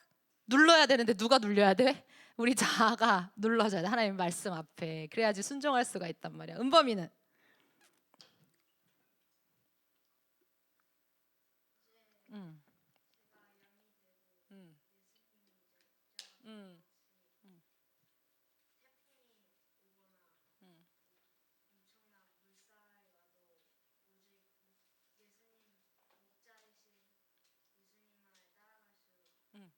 눌러야 되는데 누가 눌려야 돼? 우리 자아가 눌러져야 돼. 하나님 말씀 앞에. 그래야지 순종할 수가 있단 말이야. 은범이는? 음. 음. 음. 음. 음. 음.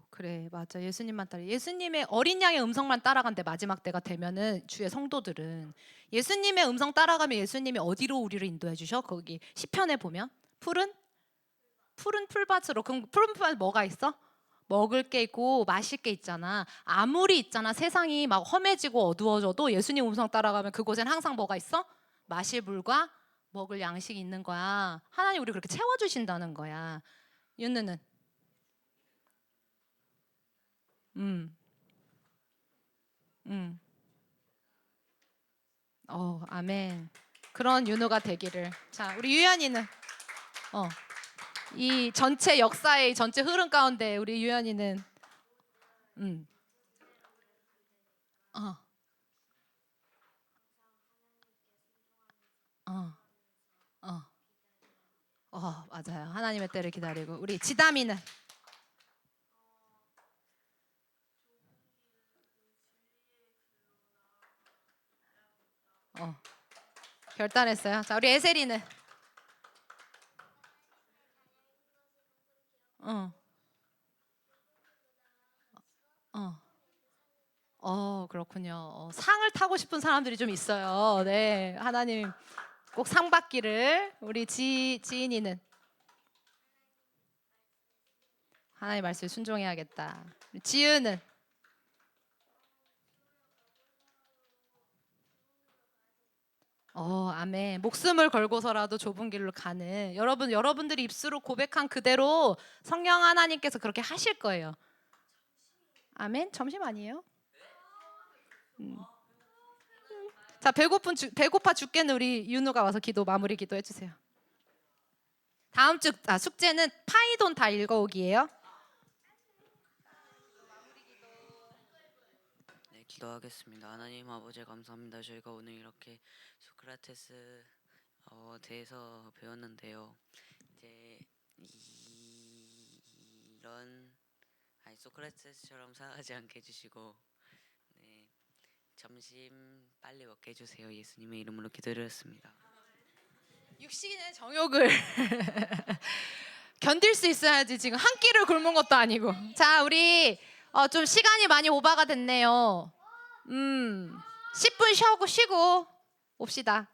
그래, 맞아. 예수님만 따라. 예수님의 어린 양의 음성만 따라간대. 마지막 때가 되면은 주의 성도들은 예수님의 음성 따라가면 예수님이 어디로 우리를 인도해 주셔? 거기 시편에 보면 푸른 풀밭으로. 그럼 푸른 풀밭에 뭐가 있어? 먹을 게 있고 마실 게 있잖아. 아무리 있잖아 세상이 막 험해지고 어두워져도 예수님 음성 따라가면 그곳엔 항상 뭐가 있어? 마실 물과 먹을 양식이 있는 거야. 하나님 우리 그렇게 채워주신다는 거야. 윤느는? 음, 음. 아멘. 그런 윤호가 되기를. 자, 우리 유연이는 어, 이 전체 역사의 전체 흐름 가운데 우리 유연이는 음, 어, 어, 어, 맞아요. 하나님의 때를 기다리고 우리 지담이는 어, 결단했어요. 자, 우리 에셀이는 어, 어, 그렇군요. 상을 타고 싶은 사람들이 좀 있어요. 네, 하나님 꼭 상 받기를. 우리 지인이는 하나님 말씀에 순종해야겠다. 우리 지은은 아멘. 목숨을 걸고서라도 좁은 길로 가는 여러분들이 입술로 고백한 그대로 성령 하나님께서 그렇게 하실 거예요. 아멘. 점심 아니에요? 음. 자, 배고파 죽겠는 우리 윤우가 와서 기도 마무리 기도해 주세요. 다음 주 숙제는 파이돈 다 읽어오기예요. 네, 기도하겠습니다. 하나님 아버지 감사합니다. 저희가 오늘 이렇게 소크라테스 대해서 배웠는데요. 이제 이런 소크라테스처럼 살아가지 않게 해주시고, 네, 점심 빨리 먹게 해주세요. 예수님의 이름으로 기도드렸습니다. 육신의 정욕을 견딜 수 있어야지. 지금 한 끼를 굶은 것도 아니고. 자, 우리 좀 시간이 많이 오바가 됐네요. 10분 쉬고 옵시다.